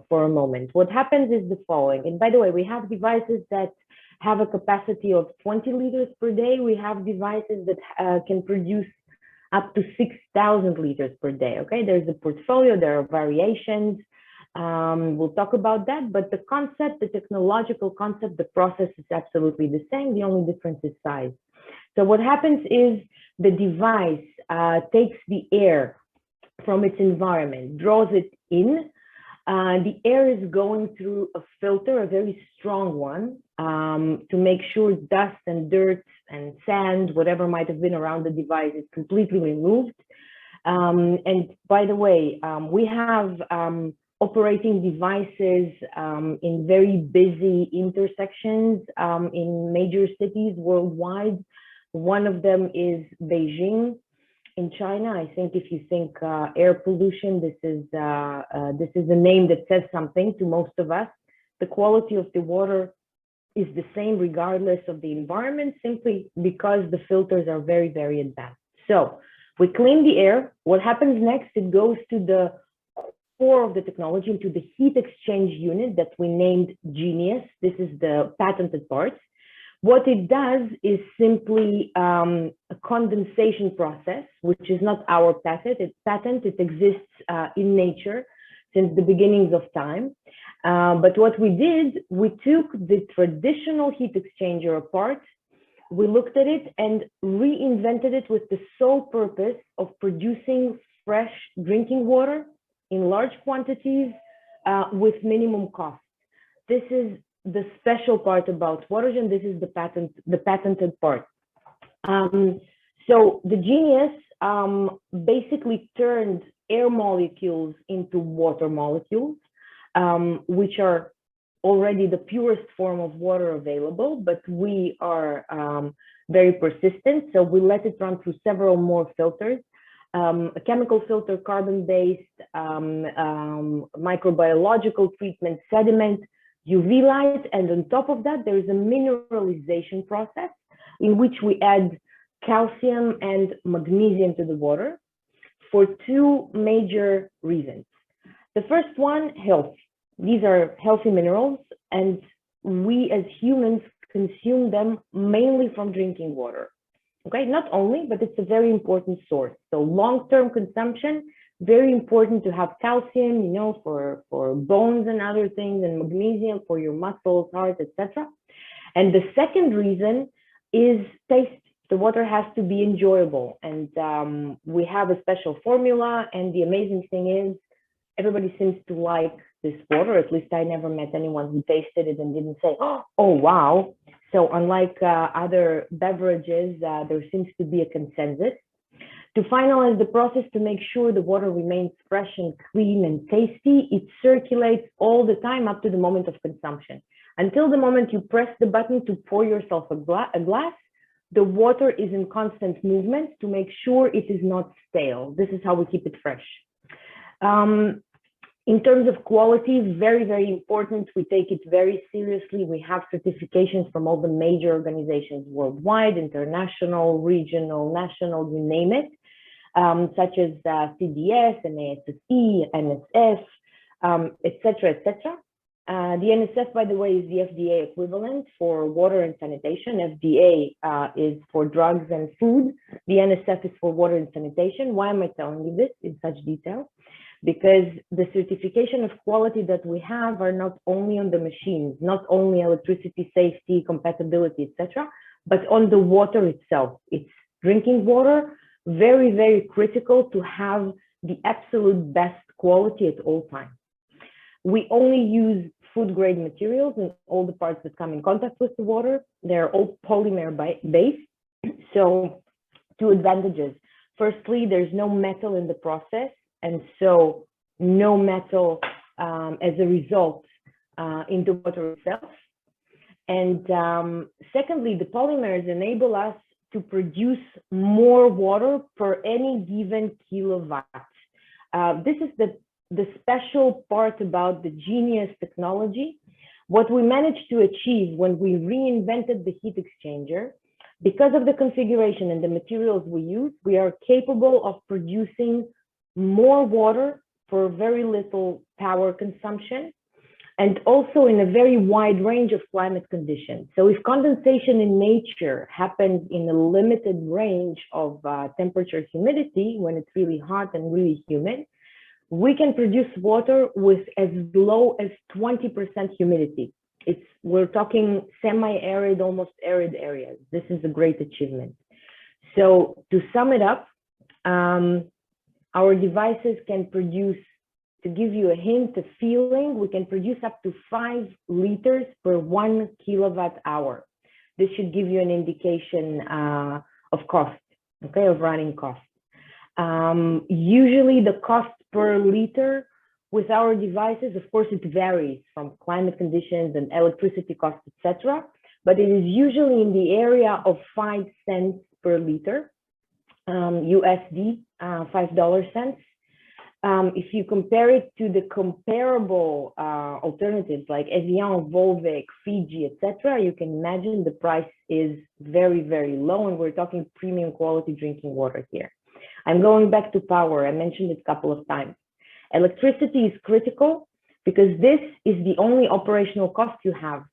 for a moment. What happens is the following. And by the way, we have devices that have a capacity of 20 liters per day. We have devices that can produce up to 6,000 liters per day. Okay, there's a portfolio, there are variations. We'll talk about that, but the concept, the technological concept, the process is absolutely the same. The only difference is size. So what happens is the device takes the air from its environment, draws it in. The air is going through a filter, a very strong one, to make sure dust and dirt and sand, whatever might have been around the device, is completely removed. And by the way, we have operating devices in very busy intersections in major cities worldwide. One of them is Beijing in China. I think if you think air pollution, this is a name that says something to most of us. The quality of the water is the same regardless of the environment, simply because the filters are very, very advanced. So we clean the air. What happens next? It goes to the core of the technology, into the heat exchange unit that we named Genius. This is the patented part. What it does is simply a condensation process, which is not our patent. It exists in nature since the beginnings of time. But what we did, we took the traditional heat exchanger apart, we looked at it and reinvented it with the sole purpose of producing fresh drinking water in large quantities with minimum cost. This is the special part about WaterGen. This is the patented part. So the Genius basically turned air molecules into water molecules, which are already the purest form of water available, but we are very persistent. So we let it run through several more filters. A chemical filter, carbon-based, microbiological treatment, sediment, UV light, and on top of that, there is a mineralization process in which we add calcium and magnesium to the water for 2 major reasons. The first one, health. These are healthy minerals, and we as humans consume them mainly from drinking water. Okay, not only, but it's a very important source. So long-term consumption, very important to have calcium, you know, for bones and other things, and magnesium for your muscles, heart, etc. And the second reason is taste. The water has to be enjoyable, and we have a special formula. And the amazing thing is, everybody seems to like this water. At least I never met anyone who tasted it and didn't say, "Oh, wow." So unlike other beverages, there seems to be a consensus. To finalize the process, to make sure the water remains fresh and clean and tasty, it circulates all the time up to the moment of consumption. Until the moment you press the button to pour yourself a glass, the water is in constant movement to make sure it is not stale. This is how we keep it fresh. In terms of quality, very, very important. We take it very seriously. We have certifications from all the major organizations worldwide, international, regional, national, you name it, such as CDS, NASSE, NSF, et cetera, the NSF, by the way, is the FDA equivalent for water and sanitation. FDA is for drugs and food. The NSF is for water and sanitation. Why am I telling you this in such detail? Because the certification of quality that we have are not only on the machines, not only electricity safety, compatibility, etc., but on the water itself. It's drinking water, very, very critical to have the absolute best quality at all times. We only use food grade materials in all the parts that come in contact with the water. They're all polymer based. So 2 advantages. Firstly, there's no metal in the process, and so no metal as a result in the water itself. And secondly, the polymers enable us to produce more water per any given kilowatt. This is the special part about the genius technology. What we managed to achieve when we reinvented the heat exchanger, because of the configuration and the materials we use, we are capable of producing more water for very little power consumption, and also in a very wide range of climate conditions. So if condensation in nature happens in a limited range of temperature, humidity, when it's really hot and really humid, we can produce water with as low as 20% humidity. We're talking semi-arid, almost arid areas. This is a great achievement. So to sum it up, our devices can produce, to give you a hint, a feeling, we can produce up to 5 liters per 1 kilowatt hour. This should give you an indication of cost, okay, of running cost. Usually the cost per liter with our devices, of course, it varies from climate conditions and electricity costs, etc. But it is usually in the area of 5 cents per liter, USD, $5. If you compare it to the comparable alternatives like Evian, Volvic, Fiji, etc., you can imagine the price is very, very low, and we're talking premium quality drinking water here. I'm going back to power. I mentioned it a couple of times. Electricity is critical because this is the only operational cost you have.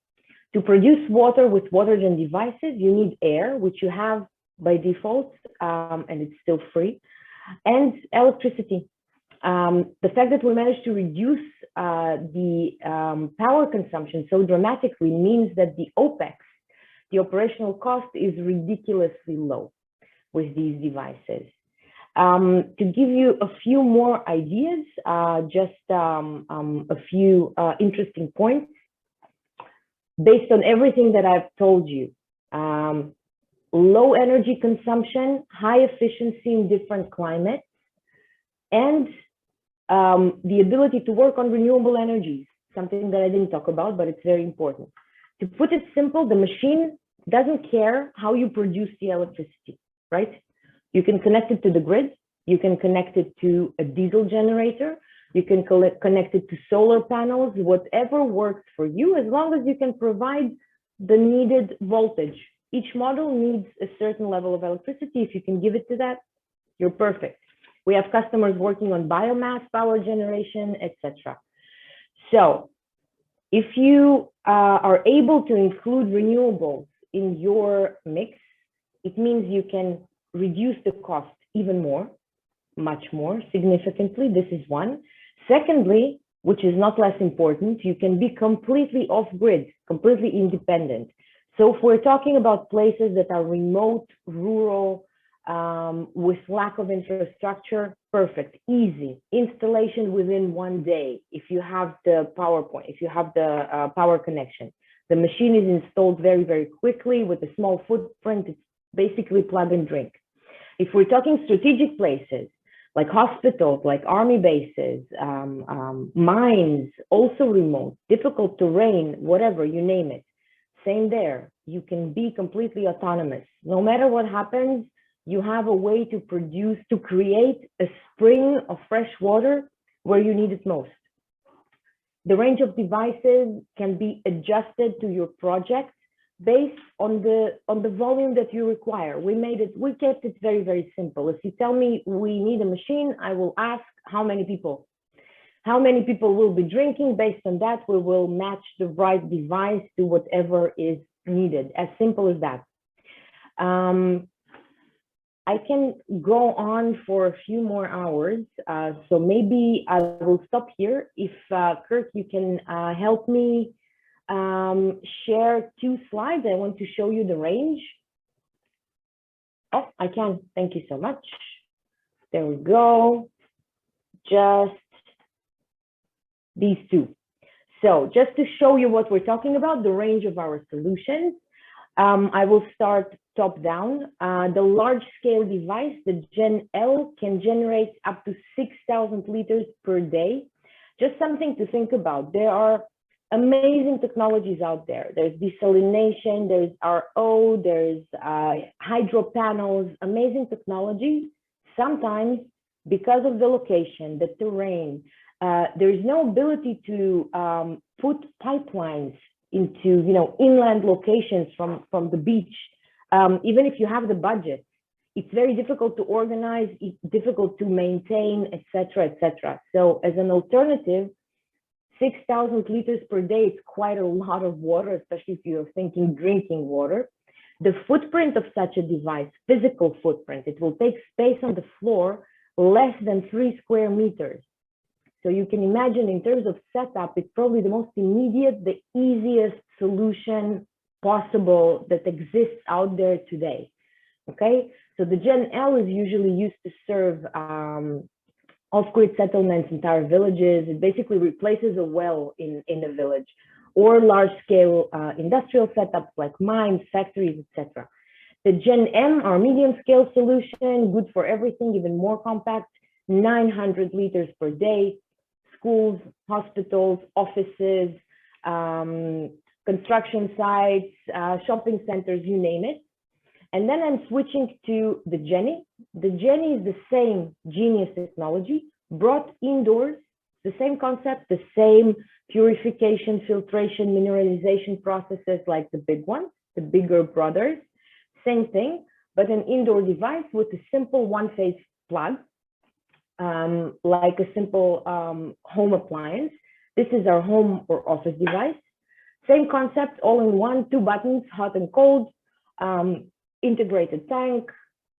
To produce water with water-gen devices, you need air, which you have by default, and it's still free, and electricity. The fact that we managed to reduce the power consumption so dramatically means that the OPEX, the operational cost, is ridiculously low with these devices. To give you a few more ideas, just a few interesting points. Based on everything that I've told you, low energy consumption, high efficiency in different climates, and the ability to work on renewable energies, something that I didn't talk about, but it's very important. To put it simple, the machine doesn't care how you produce the electricity, right? You can connect it to the grid, you can connect it to a diesel generator, you can connect it to solar panels, whatever works for you, as long as you can provide the needed voltage. Each model needs a certain level of electricity. If you can give it to that, you're perfect. We have customers working on biomass power generation, etc. So if you are able to include renewables in your mix, it means you can reduce the cost even more, much more significantly. This is one. Secondly, which is not less important, you can be completely off-grid, completely independent. So if we're talking about places that are remote, rural, with lack of infrastructure, perfect, easy installation within 1 day. If you have the PowerPoint, if you have the power connection, the machine is installed very, very quickly with a small footprint. It's basically plug and drink. If we're talking strategic places like hospitals, like army bases, mines, also remote, difficult terrain, whatever, you name it. same there. You can be completely autonomous. No matter what happens, you have a way to create a spring of fresh water where you need it most. The range of devices can be adjusted to your project based on the volume that you require. We kept it very, very simple. If you tell me we need a machine, I will ask how many people. How many people will be drinking? Based on that, we will match the right device to whatever is needed. As simple as that. I can go on for a few more hours, so maybe I will stop here. If Kirk, you can help me share 2 slides. I want to show you the range. Oh, I can. Thank you so much. There we go. Just these 2. So just to show you what we're talking about, the range of our solutions, I will start top down. The large scale device, the Gen L, can generate up to 6,000 liters per day. Just something to think about. There are amazing technologies out there. There's desalination, there's RO, there's hydro panels, amazing technologies. Sometimes because of the location, the terrain, there is no ability to put pipelines into inland locations from the beach. Even if you have the budget, it's very difficult to organize, it's difficult to maintain, etc., etc. So as an alternative, 6,000 liters per day is quite a lot of water, especially if you're thinking drinking water. The footprint of such a device, physical footprint, it will take space on the floor less than 3 square meters. So you can imagine in terms of setup, it's probably the most immediate, the easiest solution possible that exists out there today. Okay, so the Gen L is usually used to serve off-grid settlements, entire villages. It basically replaces a well in a village, or large-scale industrial setups like mines, factories, etc. The Gen M, our medium-scale solution, good for everything, even more compact, 900 liters per day. Schools, hospitals, offices, construction sites, shopping centers, you name it. And then I'm switching to the Genie. The Genie is the same Genius technology brought indoors, the same concept, the same purification, filtration, mineralization processes like the big ones, the bigger brothers, same thing, but an indoor device with a simple one-phase plug. Like a simple home appliance. This is our home or office device. Same concept, all in one, 2 buttons, hot and cold, integrated tank,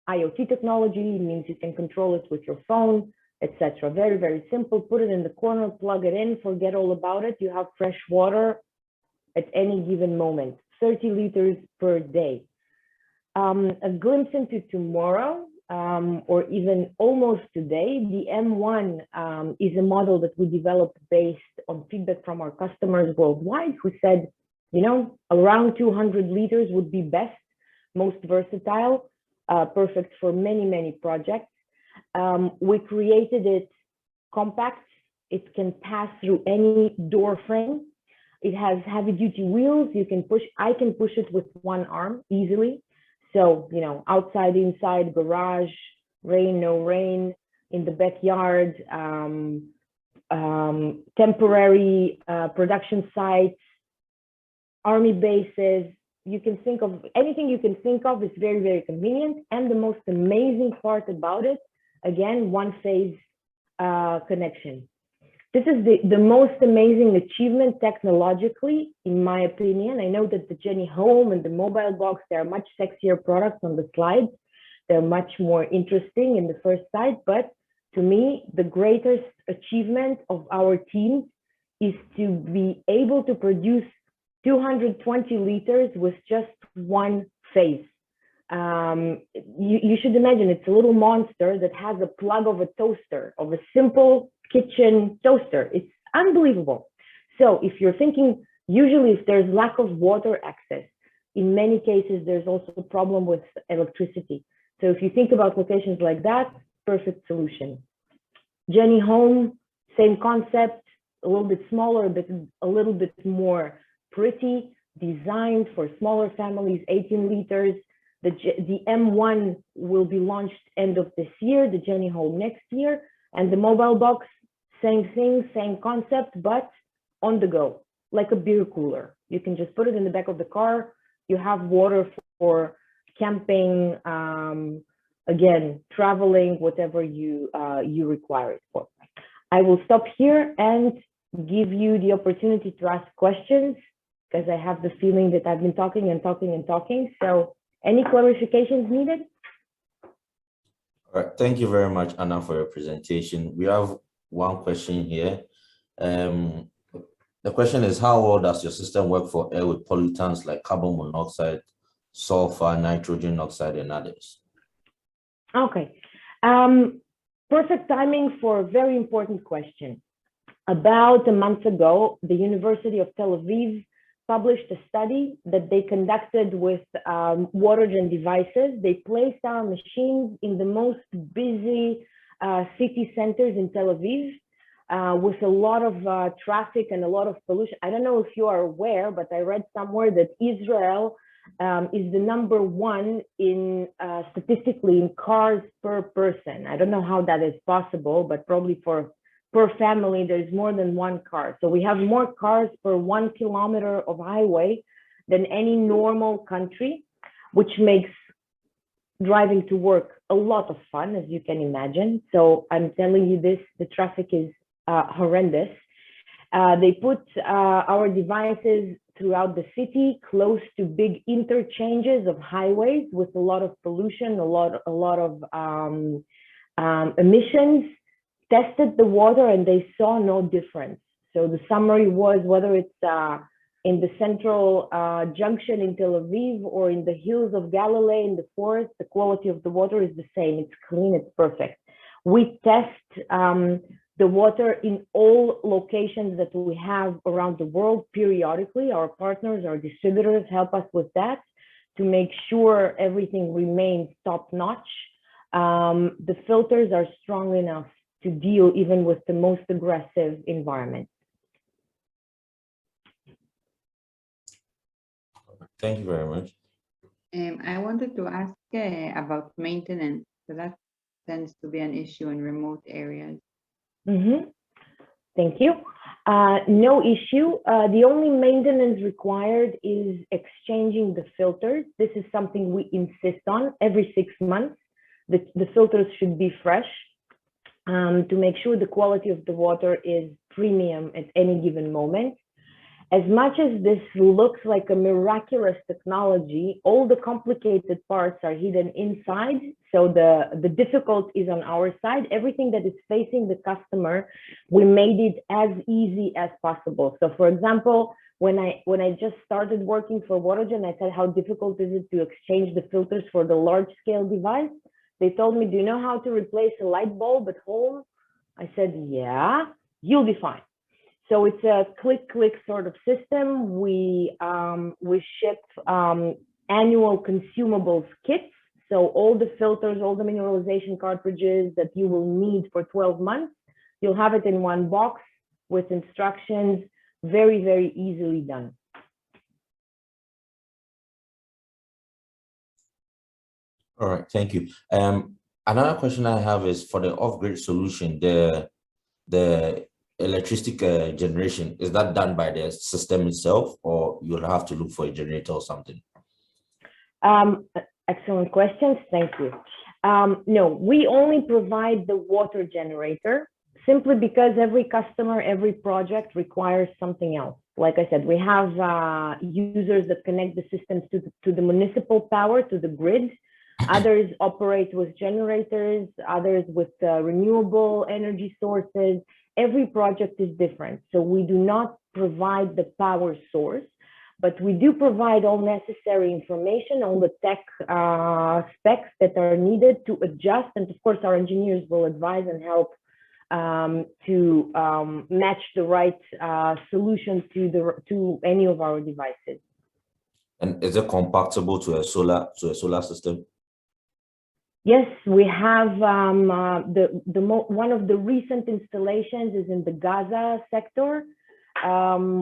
IoT technology, means you can control it with your phone, etc. Very, very simple. Put it in the corner, plug it in, forget all about it. You have fresh water at any given moment, 30 liters per day. A glimpse into tomorrow. Or even almost today, the M1 is a model that we developed based on feedback from our customers worldwide who said, around 200 liters would be best, most versatile, perfect for many, many projects. We created it compact. It can pass through any door frame. It has heavy duty wheels. I can push it with one arm easily. So, outside, inside, garage, rain, no rain, in the backyard, temporary production sites, army bases. You can think of anything you can think of is very, very convenient. And the most amazing part about it, again, one-phase connection. This is the most amazing achievement technologically, in my opinion. I know that the Genie Home and the mobile box, they are much sexier products on the slides. They're much more interesting in the first sight, but to me, the greatest achievement of our team is to be able to produce 220 liters with just one phase. You should imagine it's a little monster that has a plug of a toaster, of a simple kitchen toaster. It's unbelievable. So if you're thinking, usually if there's lack of water access, in many cases, there's also a problem with electricity. So if you think about locations like that, perfect solution. Genie Home, same concept, a little bit smaller, but a little bit more pretty, designed for smaller families, 18 liters. The M1 will be launched end of this year, the Jenny Home next year, and the mobile box, same thing, same concept, but on the go, like a beer cooler. You can just put it in the back of the car. You have water for camping, again, traveling, whatever you require it for. I will stop here and give you the opportunity to ask questions, because I have the feeling that I've been talking and talking and talking. So any clarifications needed? All right, thank you very much, Anna, for your presentation. We have one question here. The question is, how well does your system work for air with pollutants like carbon monoxide, sulfur, nitrogen oxide, and others? Okay, perfect timing for a very important question. About a month ago, the University of Tel Aviv published a study that they conducted with Watergen devices. They placed our machines in the most busy city centers in Tel Aviv with a lot of traffic and a lot of pollution. I don't know if you are aware, but I read somewhere that Israel is the #1 in statistically in cars per person. I don't know how that is possible, but probably per family, there's more than one car. So we have more cars per 1 kilometer of highway than any normal country, which makes driving to work a lot of fun, as you can imagine. So I'm telling you this, the traffic is horrendous. They put our devices throughout the city, close to big interchanges of highways with a lot of pollution, a lot of emissions, tested the water, and they saw no difference. So the summary was, whether it's in the central junction in Tel Aviv or in the hills of Galilee in the forest, the quality of the water is the same. It's clean, it's perfect. We test the water in all locations that we have around the world periodically. Our partners, our distributors help us with that to make sure everything remains top-notch. The filters are strong enough to deal even with the most aggressive environment. Thank you very much. I wanted to ask about maintenance. So that tends to be an issue in remote areas. Thank you. No issue. The only maintenance required is exchanging the filters. This is something we insist on every 6 months. The filters should be fresh to make sure the quality of the water is premium at any given moment. As much as this looks like a miraculous technology, all the complicated parts are hidden inside. So the difficult is on our side. Everything that is facing the customer, we made it as easy as possible. So for example, when I just started working for Watergen, I said, how difficult is it to exchange the filters for the large scale device? They told me, do you know how to replace a light bulb at home? I said, yeah, you'll be fine. So it's a click sort of system. We ship annual consumables kits. So all the filters, all the mineralization cartridges that you will need for 12 months, you'll have it in one box with instructions, very, very easily done. All right, thank you. Another question I have is for the off-grid solution, the electricity generation, is that done by the system itself, or you'll have to look for a generator or something? Excellent questions, thank you. No, we only provide the water generator, simply because every customer, every project requires something else. Like I said, we have users that connect the systems to the municipal power, to the grid. Others operate with generators, others with renewable energy sources. Every project is different. So we do not provide the power source, but we do provide all necessary information, all the tech specs that are needed to adjust. And of course, our engineers will advise and help to match the right solution to any of our devices. And is it compatible to a solar system? Yes, we have one of the recent installations is in the Gaza sector.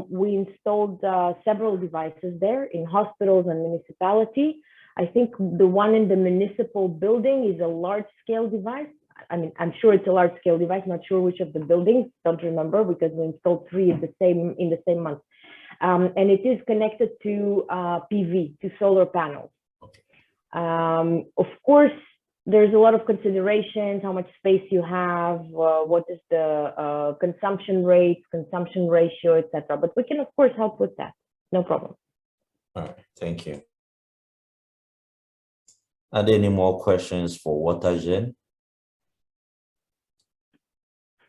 We installed several devices there in hospitals and municipality. I think the one in the municipal building is a large-scale device. I mean, I'm sure it's a large-scale device, not sure which of the buildings, don't remember, because we installed 3 in the same month. And it is connected to PV, to solar panels. Of course, there's a lot of considerations, how much space you have, what is the consumption rate, consumption ratio, etc. But we can, of course, help with that. No problem. All right, thank you. Are there any more questions for WaterGen?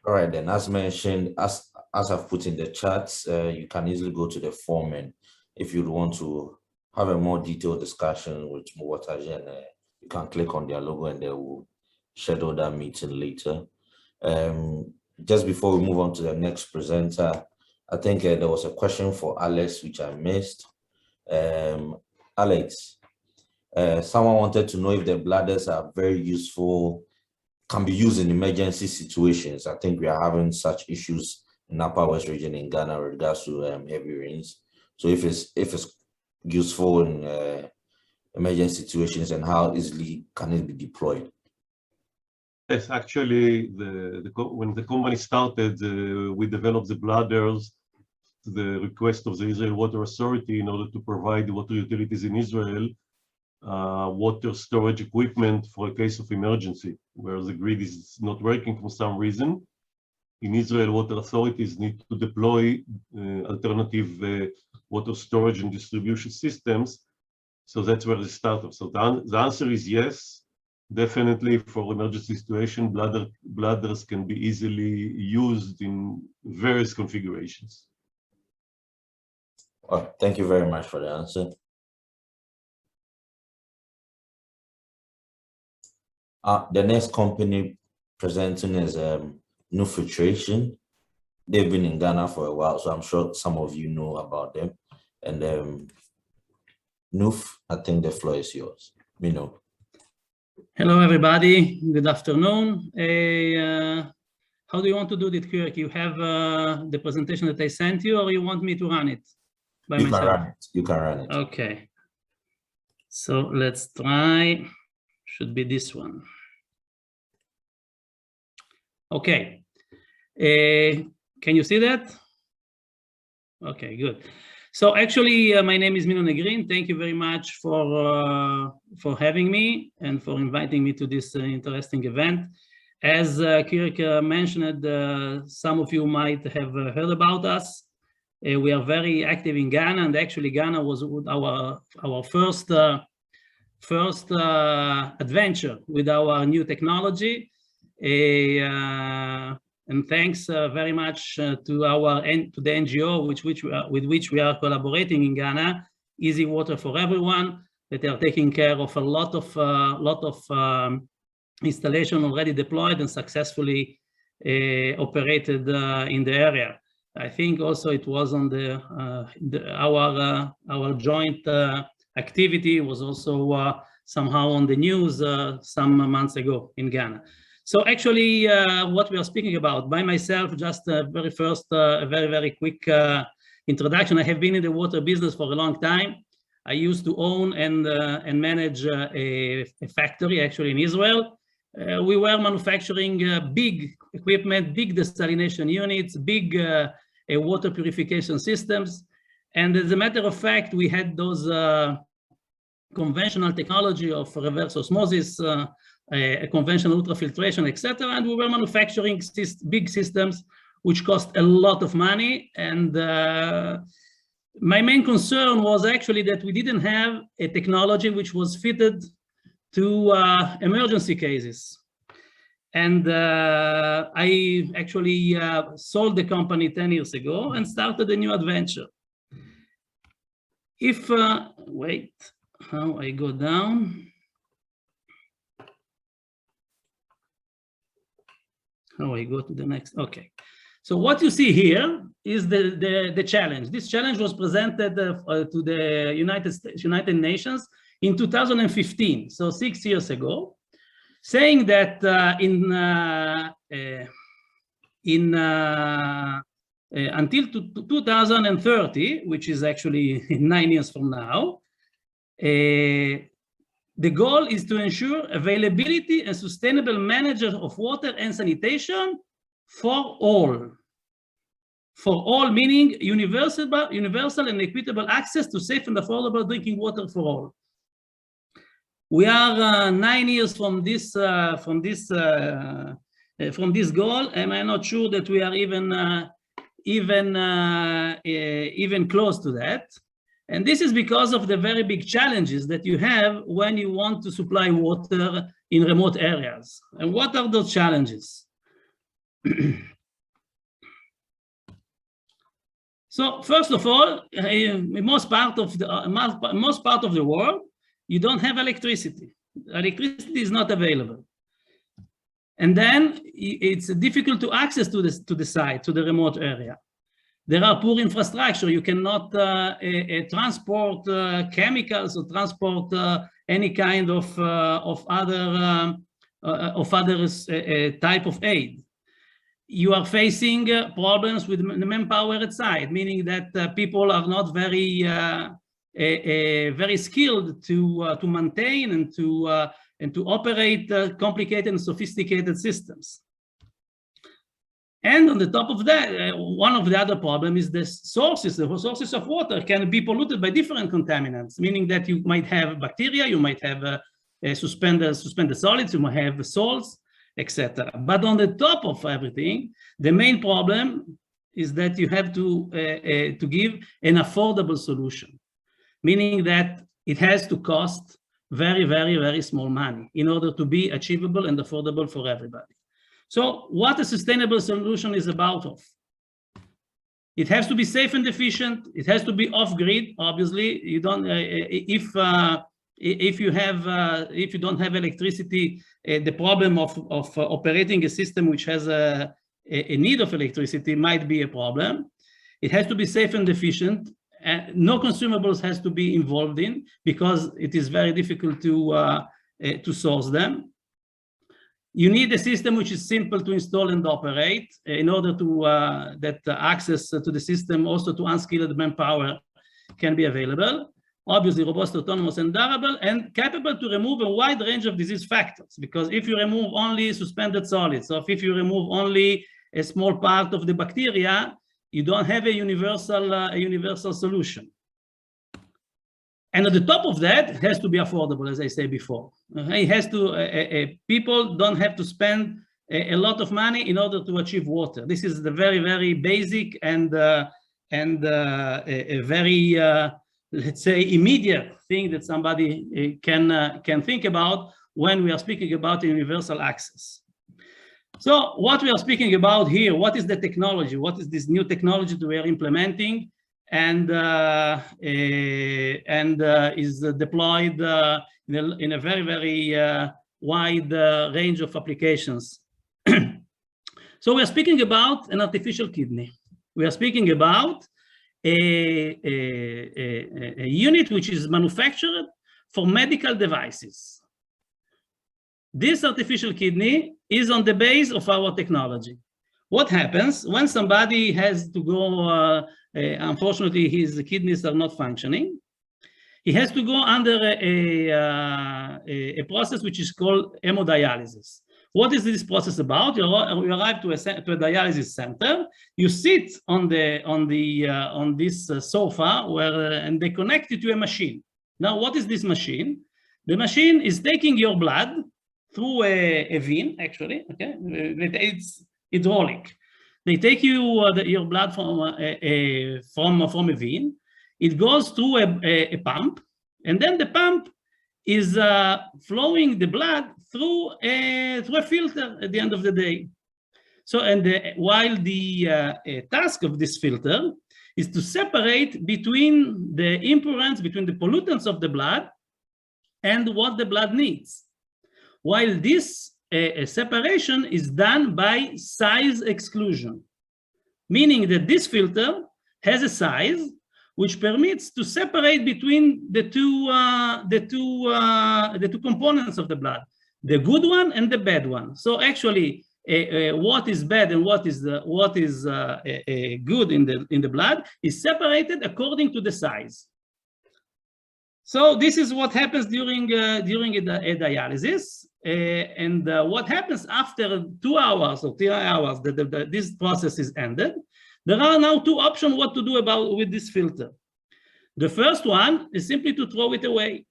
All right, then, as mentioned, as I've put in the chats, you can easily go to the form, and if you want to have a more detailed discussion with WaterGen, you can click on their logo and they will schedule that meeting later. Just before we move on to the next presenter, I think there was a question for Alex, which I missed. Alex, someone wanted to know if the bladders are very useful, can be used in emergency situations. I think we are having such issues in Upper West region in Ghana with regards to heavy rains. So if it's useful in emergency situations, and how easily can it be deployed? Yes, actually, when the company started, we developed the bladders to the request of the Israel Water Authority in order to provide water utilities in Israel water storage equipment for a case of emergency, where the grid is not working for some reason. In Israel, water authorities need to deploy alternative water storage and distribution systems. So that's where they started. So the answer is yes, definitely for emergency situation, bladders can be easily used in various configurations. Well, thank you very much for the answer. The next company presenting is Nufiltration. They've been in Ghana for a while, so I'm sure some of you know about them. And Nuf, I think the floor is yours. Mino. Hello, everybody. Good afternoon. How do you want to do it, Kirk? You have the presentation that I sent you, or you want me to run it by myself? Can run it. You can run it. Okay. So let's try. Should be this one. Okay. Can you see that? Okay, good. So actually, my name is Mino Negrin. Thank you very much for having me and for inviting me to this interesting event. As Kirk mentioned, some of you might have heard about us. We are very active in Ghana, and actually Ghana was our first adventure with our new technology. And thanks very much to the NGO with which we are collaborating in Ghana, Easy Water for Everyone, that are taking care of a lot of installation already deployed and successfully operated in the area. I think also it was on our joint activity was also somehow on the news some months ago in Ghana. So actually, what we are speaking about, by myself, just a very quick introduction. I have been in the water business for a long time. I used to own and manage a factory actually in Israel. We were manufacturing big equipment, big desalination units, big water purification systems. And as a matter of fact, we had those conventional technology of reverse osmosis, conventional ultrafiltration, etc. And we were manufacturing big systems which cost a lot of money. And my main concern was actually that we didn't have a technology which was fitted to emergency cases. And I actually sold the company 10 years ago and started a new adventure. If, wait, how I go down. How I go to the next, okay. So what you see here is the challenge. This challenge was presented to the United Nations in 2015, so 6 years ago, saying that in until 2030, which is actually 9 years from now, the goal is to ensure availability and sustainable management of water and sanitation for all. For all, meaning universal and equitable access to safe and affordable drinking water for all. We are 9 years from this goal, and I'm not sure that we are even close to that. And this is because of the very big challenges that you have when you want to supply water in remote areas. And what are those challenges? So first of all, in most part of the world, you don't have electricity. Electricity is not available. And then it's difficult to access to the site, to the remote area. There are poor infrastructure. You cannot transport chemicals or transport any kind of other type of aid. You are facing problems with the manpower at site, meaning that people are not very skilled to maintain and to operate complicated and sophisticated systems. And on the top of that, one of the other problems is the sources of water can be polluted by different contaminants, meaning that you might have bacteria, you might have suspended solids, you might have salts, etc. But on the top of everything, the main problem is that you have to give an affordable solution, meaning that it has to cost very, very, very small money in order to be achievable and affordable for everybody. So what a sustainable solution is about of? It has to be safe and efficient. It has to be off-grid. Obviously, you don't. If you don't have electricity, the problem of operating a system which has a need of electricity might be a problem. It has to be safe and efficient. No consumables has to be involved in because it is very difficult to source them. You need a system which is simple to install and operate in order to that access to the system, also to unskilled manpower, can be available. Obviously, robust, autonomous, and durable, and capable to remove a wide range of disease factors. Because if you remove only suspended solids, or if you remove only a small part of the bacteria, you don't have a universal solution. And at the top of that, it has to be affordable, as I said before. It has to, people don't have to spend a lot of money in order to achieve water. This is the very, very basic and a very, let's say, immediate thing that somebody can think about when we are speaking about universal access. So what we are speaking about here, what is the technology? What is this new technology that we are implementing and is deployed in a very, very wide range of applications? So we are speaking about an artificial kidney. We are speaking about a unit which is manufactured for medical devices. This artificial kidney is on the base of our technology. What happens when somebody has to go, unfortunately, his kidneys are not functioning, he has to go under a process which is called hemodialysis. What is this process about? You arrive to a dialysis center, you sit on this sofa and they connect you to a machine. Now, what is this machine? The machine is taking your blood through a vein, actually, okay? It's hydraulic. They take your blood from a vein. It goes through a pump, and then the pump is flowing the blood through a filter at the end of the day. So, while the task of this filter is to separate between the impurants, between the pollutants of the blood and what the blood needs. While this separation is done by size exclusion, meaning that this filter has a size which permits to separate between the two components of the blood, the good one and the bad one. So actually, what is bad and what is good in the blood is separated according to the size. So this is what happens during a dialysis, and what happens after 2 hours or 3 hours that this process is ended. There are now two options what to do with this filter. The first one is simply to throw it away,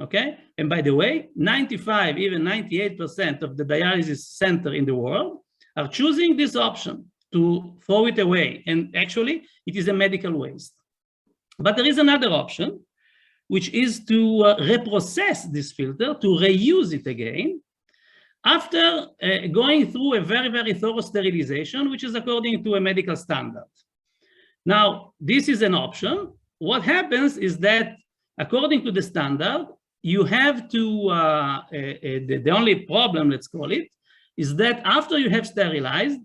okay? And by the way, 95, even 98% of the dialysis center in the world are choosing this option to throw it away. And actually, it is a medical waste. But there is another option, which is to reprocess this filter, to reuse it again, after going through a very, very thorough sterilization, which is according to a medical standard. Now, this is an option. What happens is that, according to the standard, you have to, the only problem, let's call it, is that after you have sterilized,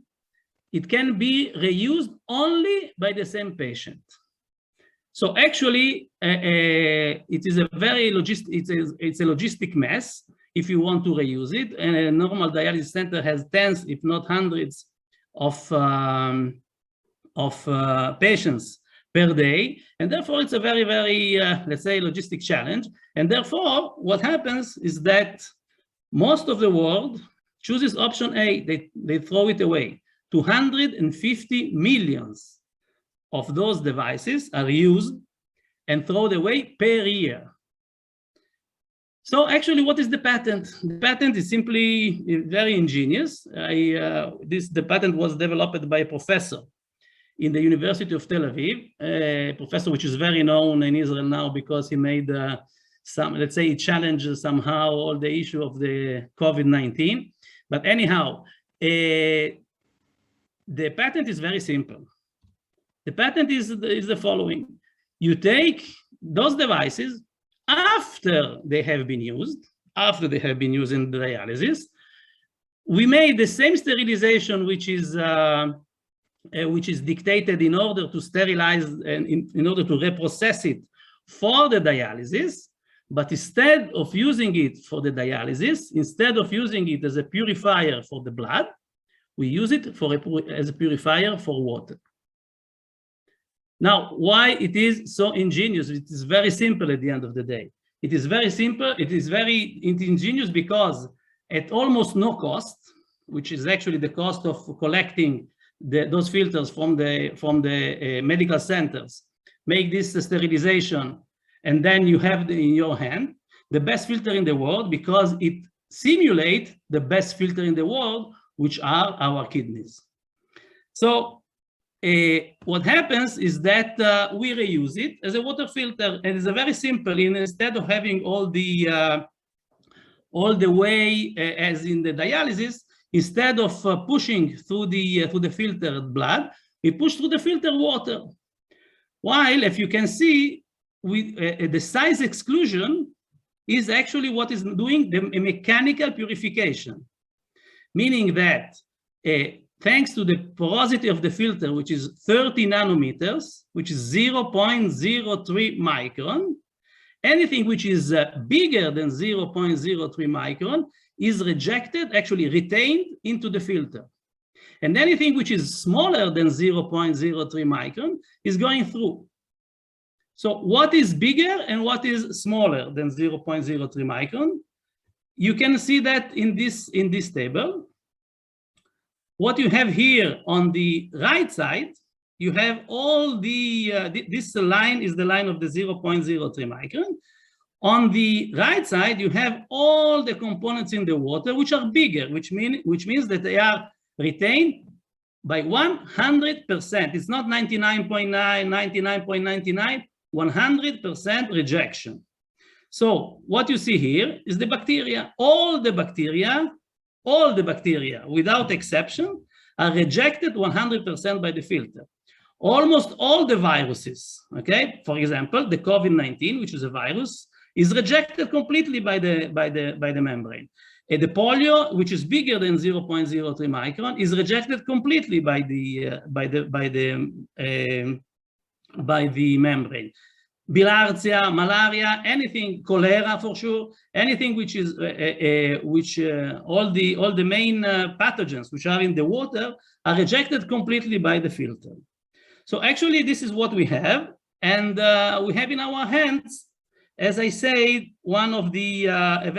it can be reused only by the same patient. So actually, it is a very it's a logistic mess if you want to reuse it. And a normal dialysis center has tens, if not hundreds, of patients per day. And therefore, it's a very, very, let's say, logistic challenge. And therefore, what happens is that most of the world chooses option A, they throw it away. 250 millions of those devices are used and thrown away per year. So actually, what is the patent? The patent is simply very ingenious. The patent was developed by a professor in the University of Tel Aviv, a professor which is very known in Israel now because he made let's say, he challenged somehow all the issue of the COVID-19. But anyhow, the patent is very simple. The patent is the following. You take those devices after they have been used, in dialysis. We made the same sterilization which is dictated in order to sterilize and in order to reprocess it for the dialysis, but instead of using it for the dialysis, instead of using it as a purifier for the blood, we use it as a purifier for water. Now, why it is so ingenious? It is very simple at the end of the day. It is very simple. It is very ingenious because at almost no cost, which is actually the cost of collecting those filters from the medical centers, make this sterilization, and then you have in your hand the best filter in the world because it simulates the best filter in the world, which are our kidneys. So what happens is that we reuse it as a water filter, and it's a very simple. Instead of having all the way as in the dialysis, instead of pushing through the filtered blood, we push through the filtered water. While, if you can see, the size exclusion is actually what is doing the mechanical purification, meaning that thanks to the porosity of the filter, which is 30 nanometers, which is 0.03 micron, anything which is bigger than 0.03 micron is rejected, actually retained into the filter. And anything which is smaller than 0.03 micron is going through. So what is bigger and what is smaller than 0.03 micron? You can see that in this table. What you have here on the right side, you have all the, this line is the line of the 0.03 micron. On the right side, you have all the components in the water, which are bigger, which means that they are retained by 100%. It's not 99.9, 99.99, 100% rejection. So what you see here is the bacteria. All the bacteria, without exception, are rejected 100% by the filter. Almost all the viruses, okay? For example, the COVID-19, which is a virus, is rejected completely by the membrane. The polio, which is bigger than 0.03 micron, is rejected completely by the membrane. bilharzia, malaria, anything, cholera for sure, anything which is all the main pathogens which are in the water are rejected completely by the filter. So actually, this is what we have, and we have in our hands, as I said, one of the a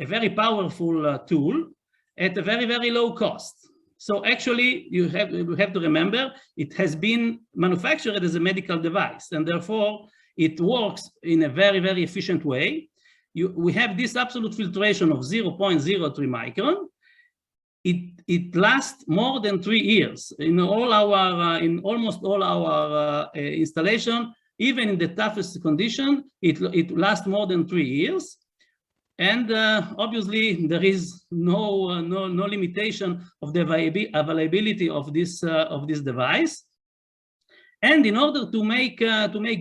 very powerful tool at a very low cost. So actually, you have to remember, it has been manufactured as a medical device, and therefore it works in a very efficient way. We have this absolute filtration of 0.03 micron. It lasts more than 3 years in almost all our installation. Even in the toughest condition, it lasts more than 3 years. And obviously, there is no limitation of the availability of this device. And in order to make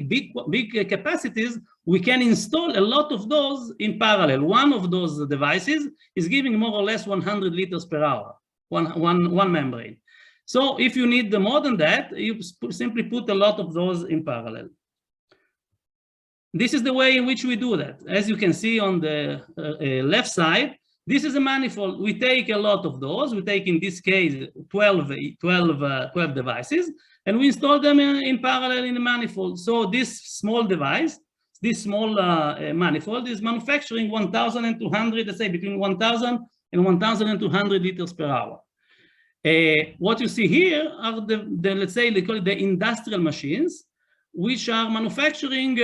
big capacities, we can install a lot of those in parallel. One of those devices is giving more or less 100 liters per hour, one membrane. So if you need more than that, you simply put a lot of those in parallel. This is the way in which we do that. As you can see on the left side, this is a manifold. We take a lot of those. We take, in this case, 12 devices, and we install them in parallel in the manifold. So this small device, this small manifold is manufacturing 1,200, let's say between 1,000 and 1,200 liters per hour. What you see here are let's say, they call it the industrial machines, which are manufacturing,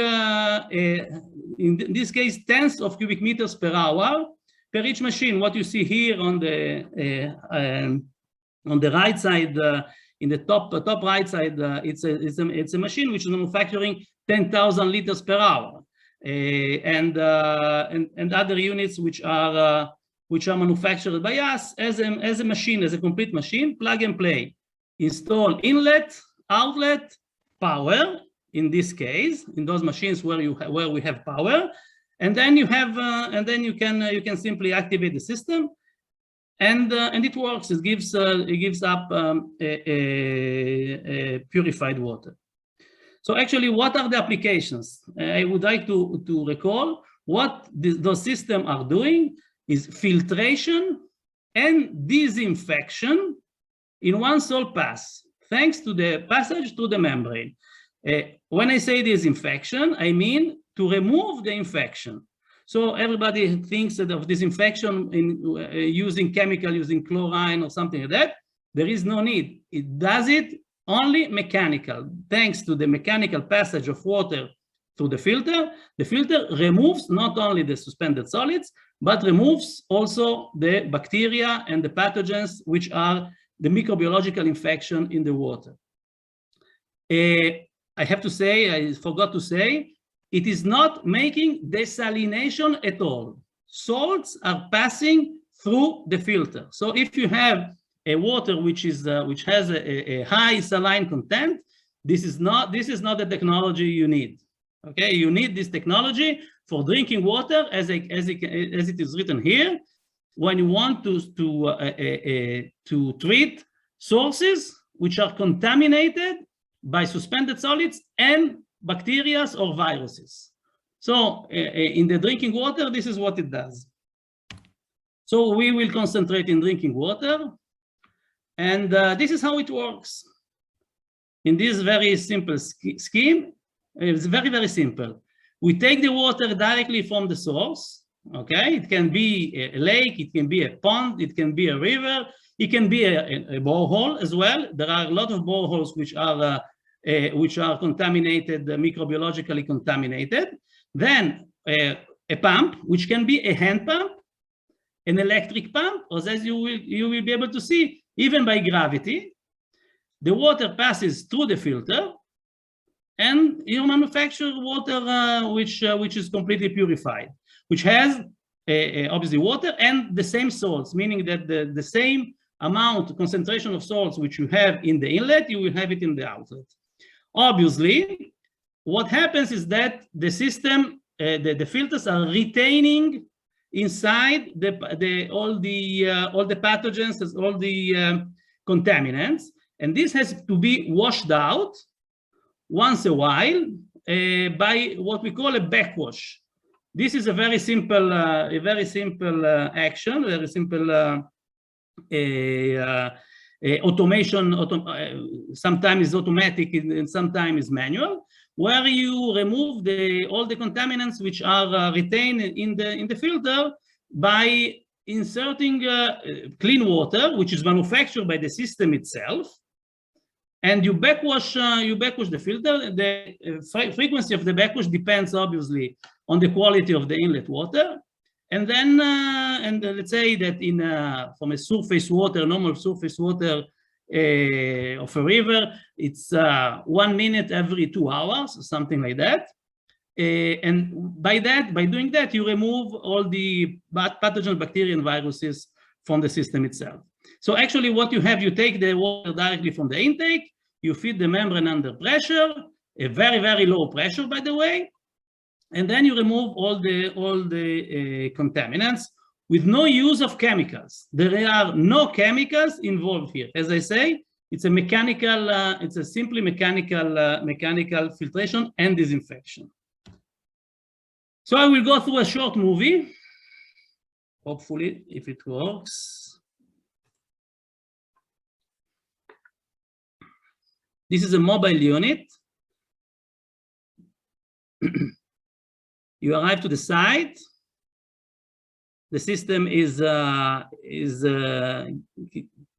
in this case, tens of cubic meters per hour per each machine. What you see here on the right side, in the top right side, it's a machine which is manufacturing 10,000 liters per hour, and other units which are manufactured by us as a machine, as a complete machine, plug and play, install inlet, outlet, power. In this case, in those machines where we have power, and then you have you can simply activate the system, and it works. It gives up purified water. So actually, what are the applications? I would like to recall what those systems are doing is filtration and disinfection in one sole pass, thanks to the passage through the membrane. When I say disinfection, I mean to remove the infection. So everybody thinks of disinfection in using chemical, using chlorine or something like that. There is no need. It does it only mechanical. Thanks to the mechanical passage of water through the filter removes not only the suspended solids, but removes also the bacteria and the pathogens, which are the microbiological infection in the water. I have to say, I forgot to say, it is not making desalination at all. Salts are passing through the filter. So if you have a water which has a high saline content, this is not the technology you need. Okay, you need this technology for drinking water, as it is written here, when you want to treat sources which are contaminated by suspended solids and bacteria or viruses. So in the drinking water, this is what it does. So we will concentrate in drinking water, and this is how it works. In this very simple scheme, it's very simple. We take the water directly from the source, okay? It can be a lake, it can be a pond, it can be a river, it can be a borehole as well. There are a lot of boreholes which are contaminated, microbiologically contaminated. Then a pump, which can be a hand pump, an electric pump, or as you will be able to see, even by gravity. The water passes through the filter, and you manufacture water which is completely purified, which has obviously water and the same salts, meaning that the same amount, concentration of salts which you have in the inlet, you will have it in the outlet. Obviously, what happens is that the system, the filters are retaining inside all the pathogens, all the contaminants, and this has to be washed out once a while by what we call a backwash. This is a very simple action, very simple automation. Sometimes is automatic and sometimes is manual, where you remove all the contaminants which are retained in the filter by inserting clean water, which is manufactured by the system itself, and you backwash the filter. The frequency of the backwash depends obviously on the quality of the inlet water, and then let's say that from a surface water, normal surface water of a river, it's 1 minute every 2 hours, or something like that. And by doing that, you remove all the pathogen bacteria and viruses from the system itself. So actually what you have, you take the water directly from the intake, you feed the membrane under pressure, a very, very low pressure, by the way, and then you remove all the contaminants with no use of chemicals. There are no chemicals involved here. As I say, it's a mechanical, it's a simply mechanical filtration and disinfection. So I will go through a short movie, hopefully, if it works. This is a mobile unit. You arrive to the site. The system is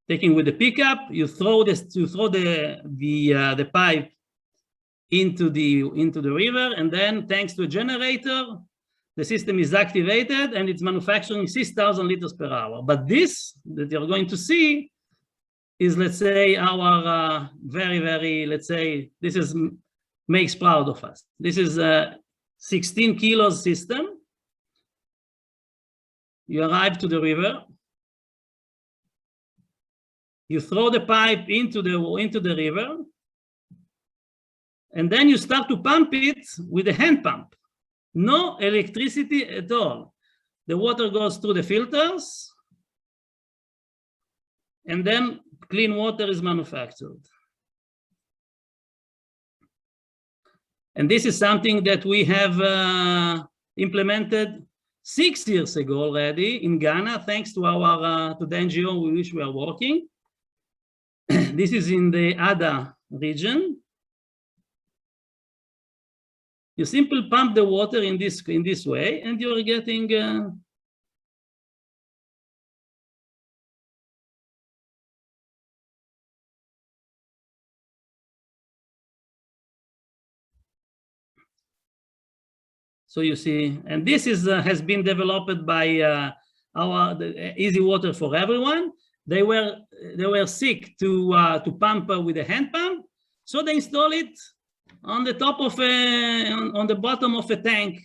taking with the pickup. You throw the pipe into the river, and then thanks to a generator, the system is activated and it's manufacturing 6,000 liters per hour. But this that you're going to see is, let's say, our very, very, let's say, this is makes proud of us. This is a 16 kilos system. You arrive to the river. You throw the pipe into the river, and then you start to pump it with a hand pump. No electricity at all. The water goes through the filters, and then clean water is manufactured. And this is something that we have implemented 6 years ago already in Ghana, thanks to to the NGO with which we are working. This is in the Ada region. You simply pump the water in this way, and you're getting so you see, and this is has been developed by the Easy Water for Everyone. They were sick to pump with a hand pump, so they install it on the top of on the bottom of a tank,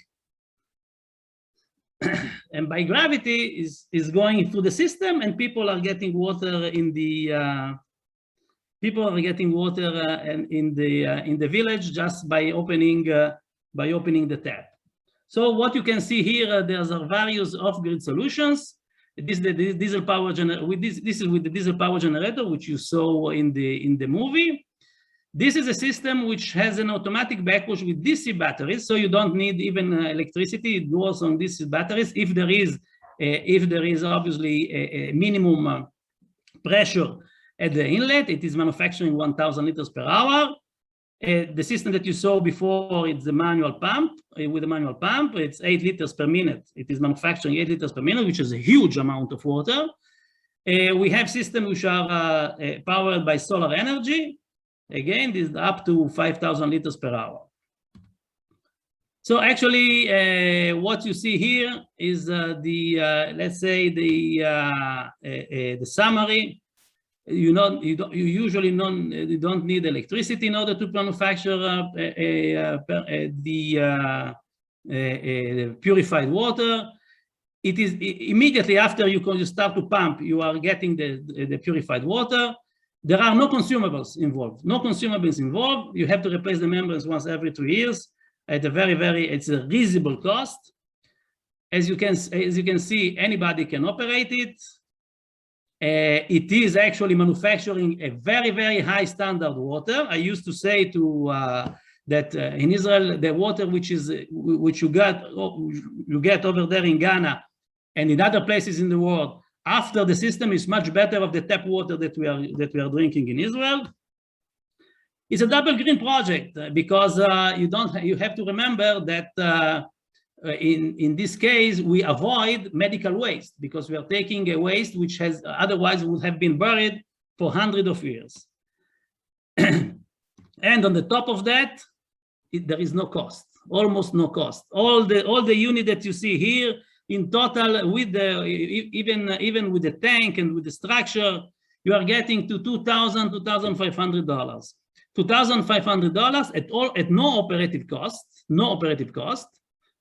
and by gravity is going through the system, and people are getting water in the in the village just by opening the tap. So what you can see here, there's various off-grid solutions. This is the diesel power generator. This is with the diesel power generator, which you saw in the movie. This is a system which has an automatic backwash with DC batteries, so you don't need even electricity. It works on DC batteries. If there is obviously a minimum pressure at the inlet, it is manufacturing 1,000 liters per hour. The system that you saw before, it's the manual pump. With the manual pump, it's 8 liters per minute. It is manufacturing 8 liters per minute, which is a huge amount of water. We have systems which are powered by solar energy. Again, this is up to 5,000 liters per hour. So actually, what you see here is let's say the summary. You usually don't need electricity in order to manufacture the purified water. It is immediately after you start to pump, you are getting the purified water. There are no consumables involved. No consumables involved. You have to replace the membranes once every 2 years at a it's a reasonable cost. As you can see, anybody can operate it. It is actually manufacturing a very, very high standard water. I used to say to that in Israel, the water which you get over there in Ghana and in other places in the world, after the system is much better of the tap water that we are drinking in Israel. It's a double green project because you have to remember that in this case we avoid medical waste because we are taking a waste which has otherwise would have been buried for hundreds of years. And on the top of that, there is no cost, almost no cost. All the unit that you see here in total, with the even with the tank and with the structure, you are getting to $2,000, $2,500. $2,500 at no operative cost,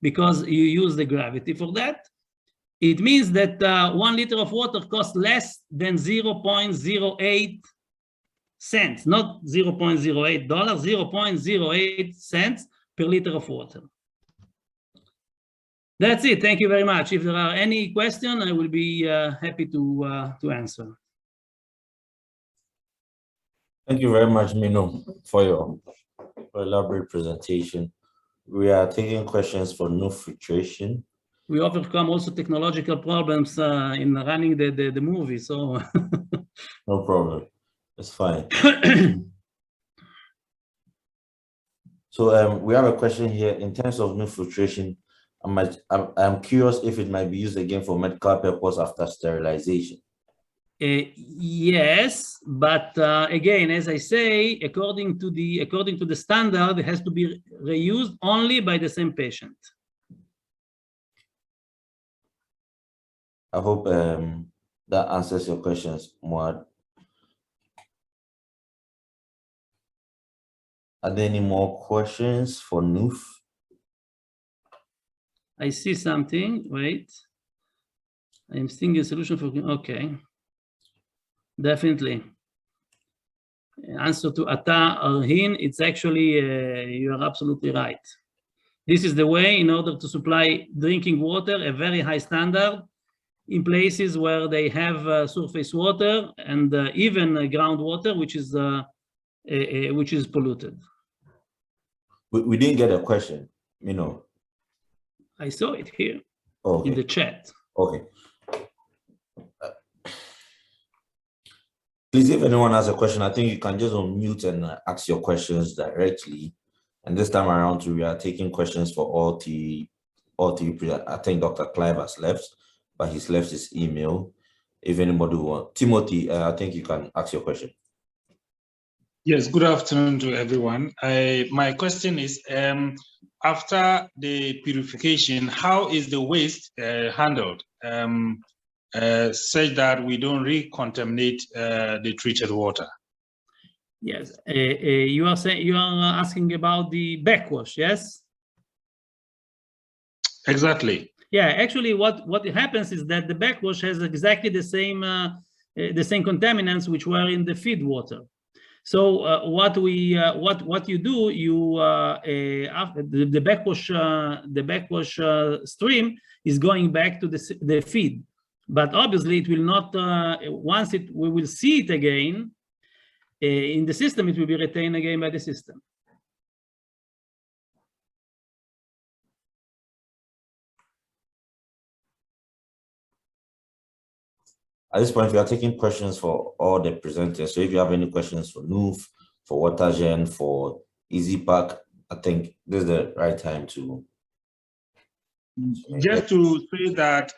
because you use the gravity for that. It means that 1 liter of water costs less than 0.08 cents, not $0.08, 0.08 cents per liter of water. That's it. Thank you very much. If there are any questions, I will be happy to answer. Thank you very much, Mino, for your elaborate presentation. We are taking questions for no filtration. We overcome also technological problems in running the movie, so. No problem. It's fine. So we have a question here in terms of no filtration. I'm curious if it might be used again for medical purpose after sterilization. Yes, but again, as I say, according to the standard, it has to be reused only by the same patient. I hope that answers your questions, Muad. Are there any more questions for Noof? I see something. Wait, I'm seeing a solution for. Okay. Definitely. Answer to Ata or Hin, it's actually, you are absolutely right. This is the way in order to supply drinking water, a very high standard, in places where they have surface water and even groundwater, which is polluted. We didn't get a question, you know. I saw it here Okay. in the chat. Okay. Please, if anyone has a question, I think you can just unmute and ask your questions directly. And this time around, we are taking questions for all three. I think Dr. Clive has left, but he's left his email. If anybody wants, Timothy, I think you can ask your question. Yes, good afternoon to everyone. My question is, after the purification, how is the waste handled? Such that we don't recontaminate the treated water. Yes, you are asking about the backwash, yes? Exactly. Yeah, actually, what happens is that the backwash has exactly the same contaminants which were in the feed water. So what you do, after the backwash stream is going back to the feed. But obviously, it will not. Once we will see it again in the system, it will be retained again by the system. At this point, we are taking questions for all the presenters. So if you have any questions for Noof, for Watergen, for EasyPack, I think this is the right time to. Just to say that,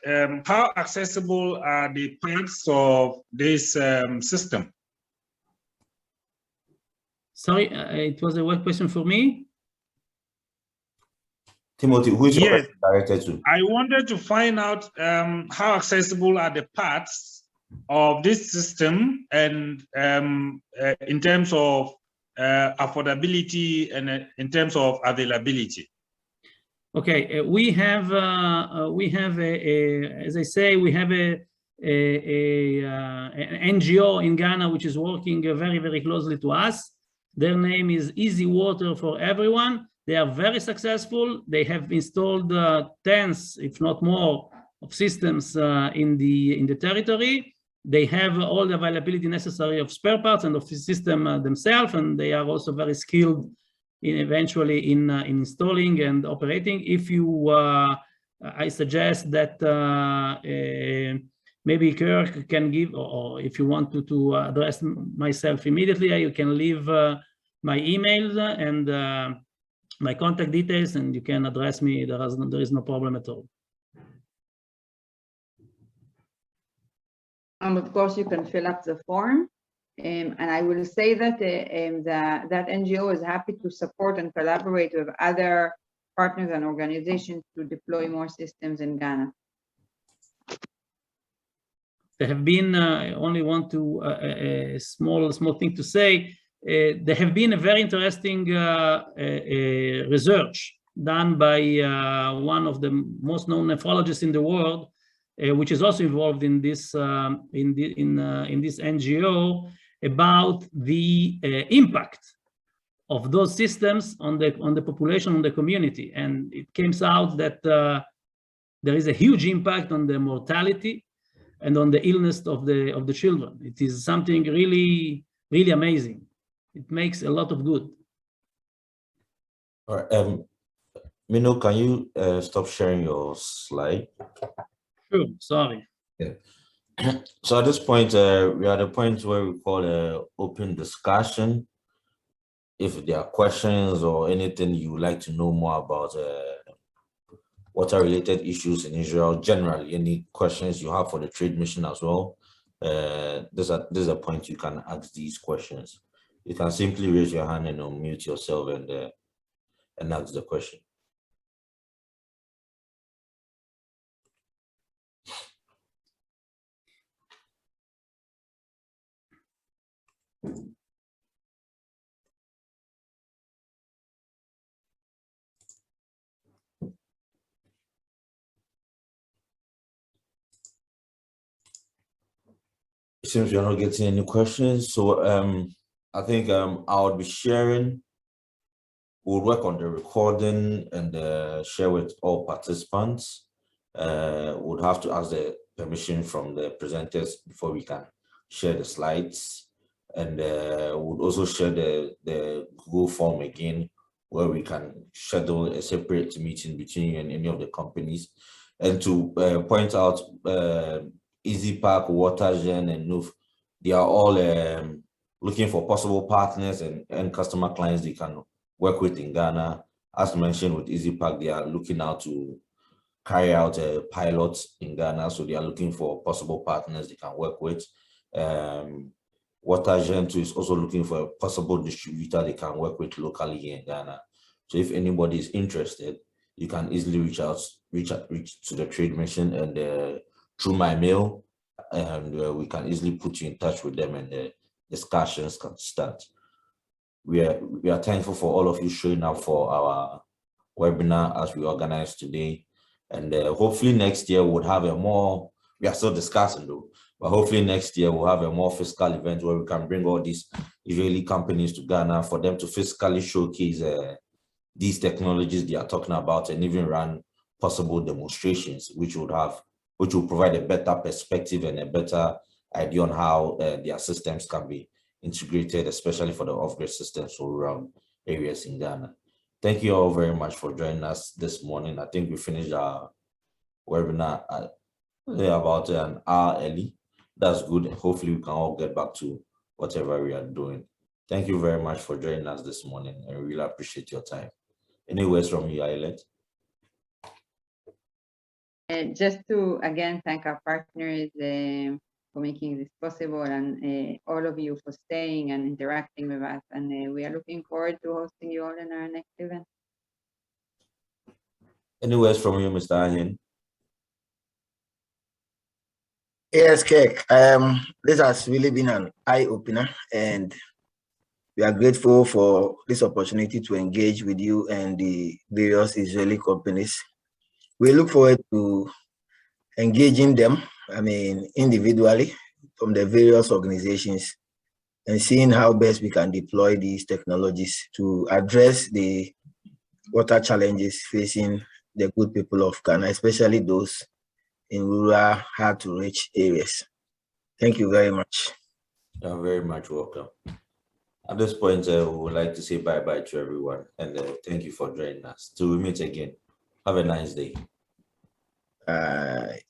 how accessible are the parts of this system? Sorry, it was a web question for me. Timothy, who is your Yes, directed to? I wanted to find out how accessible are the parts of this system, and in terms of affordability and in terms of availability. Okay, we have as I say, we have an NGO in Ghana which is working very, very closely to us. Their name is Easy Water for Everyone. They are very successful. They have installed tens, if not more, of systems in the territory. they have all the availability necessary of spare parts and of the system themselves, and they are also very skilled in eventually in installing and operating. If you, I suggest that maybe Kirk can give, or if you want to address myself immediately, you can leave my email and my contact details, and you can address me. There is no problem at all. Of course, you can fill up the form. And I will say that that NGO is happy to support and collaborate with other partners and organizations to deploy more systems in Ghana. There have been, I only want to, a small thing to say, there have been a very interesting research done by one of the most known nephrologists in the world, which is also involved in this NGO, about the impact of those systems on the population, on the community. And it came out that there is a huge impact on the mortality and on the illness of the children. It is something really, really amazing. It makes a lot of good. All right, Mino, can you stop sharing your slide? Sure, sorry. Yeah. So at this point, we are at the point where we call open discussion. If there are questions or anything you would like to know more about water-related issues in Israel, generally, any questions you have for the trade mission as well, there's a point you can ask these questions. You can simply raise your hand and unmute yourself and ask the question. It seems you're not getting any questions, so I think I'll be sharing. We'll work on the recording and share with all participants. We'll have to ask the permission from the presenters before we can share the slides, and we'll also share the Google form again, where we can schedule a separate meeting between you and any of the companies. And to point out, EasyPack, WaterGen, and Noof, they are all looking for possible partners and customer clients they can work with in Ghana. As mentioned with EasyPack, they are looking out to carry out a pilot in Ghana, so they are looking for possible partners they can work with. WaterGen too is also looking for a possible distributor they can work with locally here in Ghana. So if anybody is interested, you can easily reach to the trade mission and through my mail, and we can easily put you in touch with them, and the discussions can start. We are thankful for all of you showing up for our webinar as we organized today, and hopefully next year we'll have a more, we are still discussing though, but hopefully next year we'll have a more fiscal event where we can bring all these Israeli companies to Ghana for them to fiscally showcase these technologies they are talking about, and even run possible demonstrations, which will provide a better perspective and a better idea on how their systems can be integrated, especially for the off-grid systems for rural areas in Ghana. Thank you all very much for joining us this morning. I think we finished our webinar at about an hour early. That's good. Hopefully we can all get back to whatever we are doing. Thank you very much for joining us this morning. I really appreciate your time. Any words from you, Ayelet? Just to again thank our partners for making this possible, and all of you for staying and interacting with us. And we are looking forward to hosting you all in our next event. Any words from you, Mr. Ahin? Yes, Kek. This has really been an eye-opener, and we are grateful for this opportunity to engage with you and the various Israeli companies. We look forward to engaging them, individually from the various organizations, and seeing how best we can deploy these technologies to address the water challenges facing the good people of Ghana, especially those in rural, hard-to-reach areas. Thank you very much. You're very much welcome. At this point, we would like to say bye-bye to everyone, and thank you for joining us. Till we meet again, have a nice day. Bye.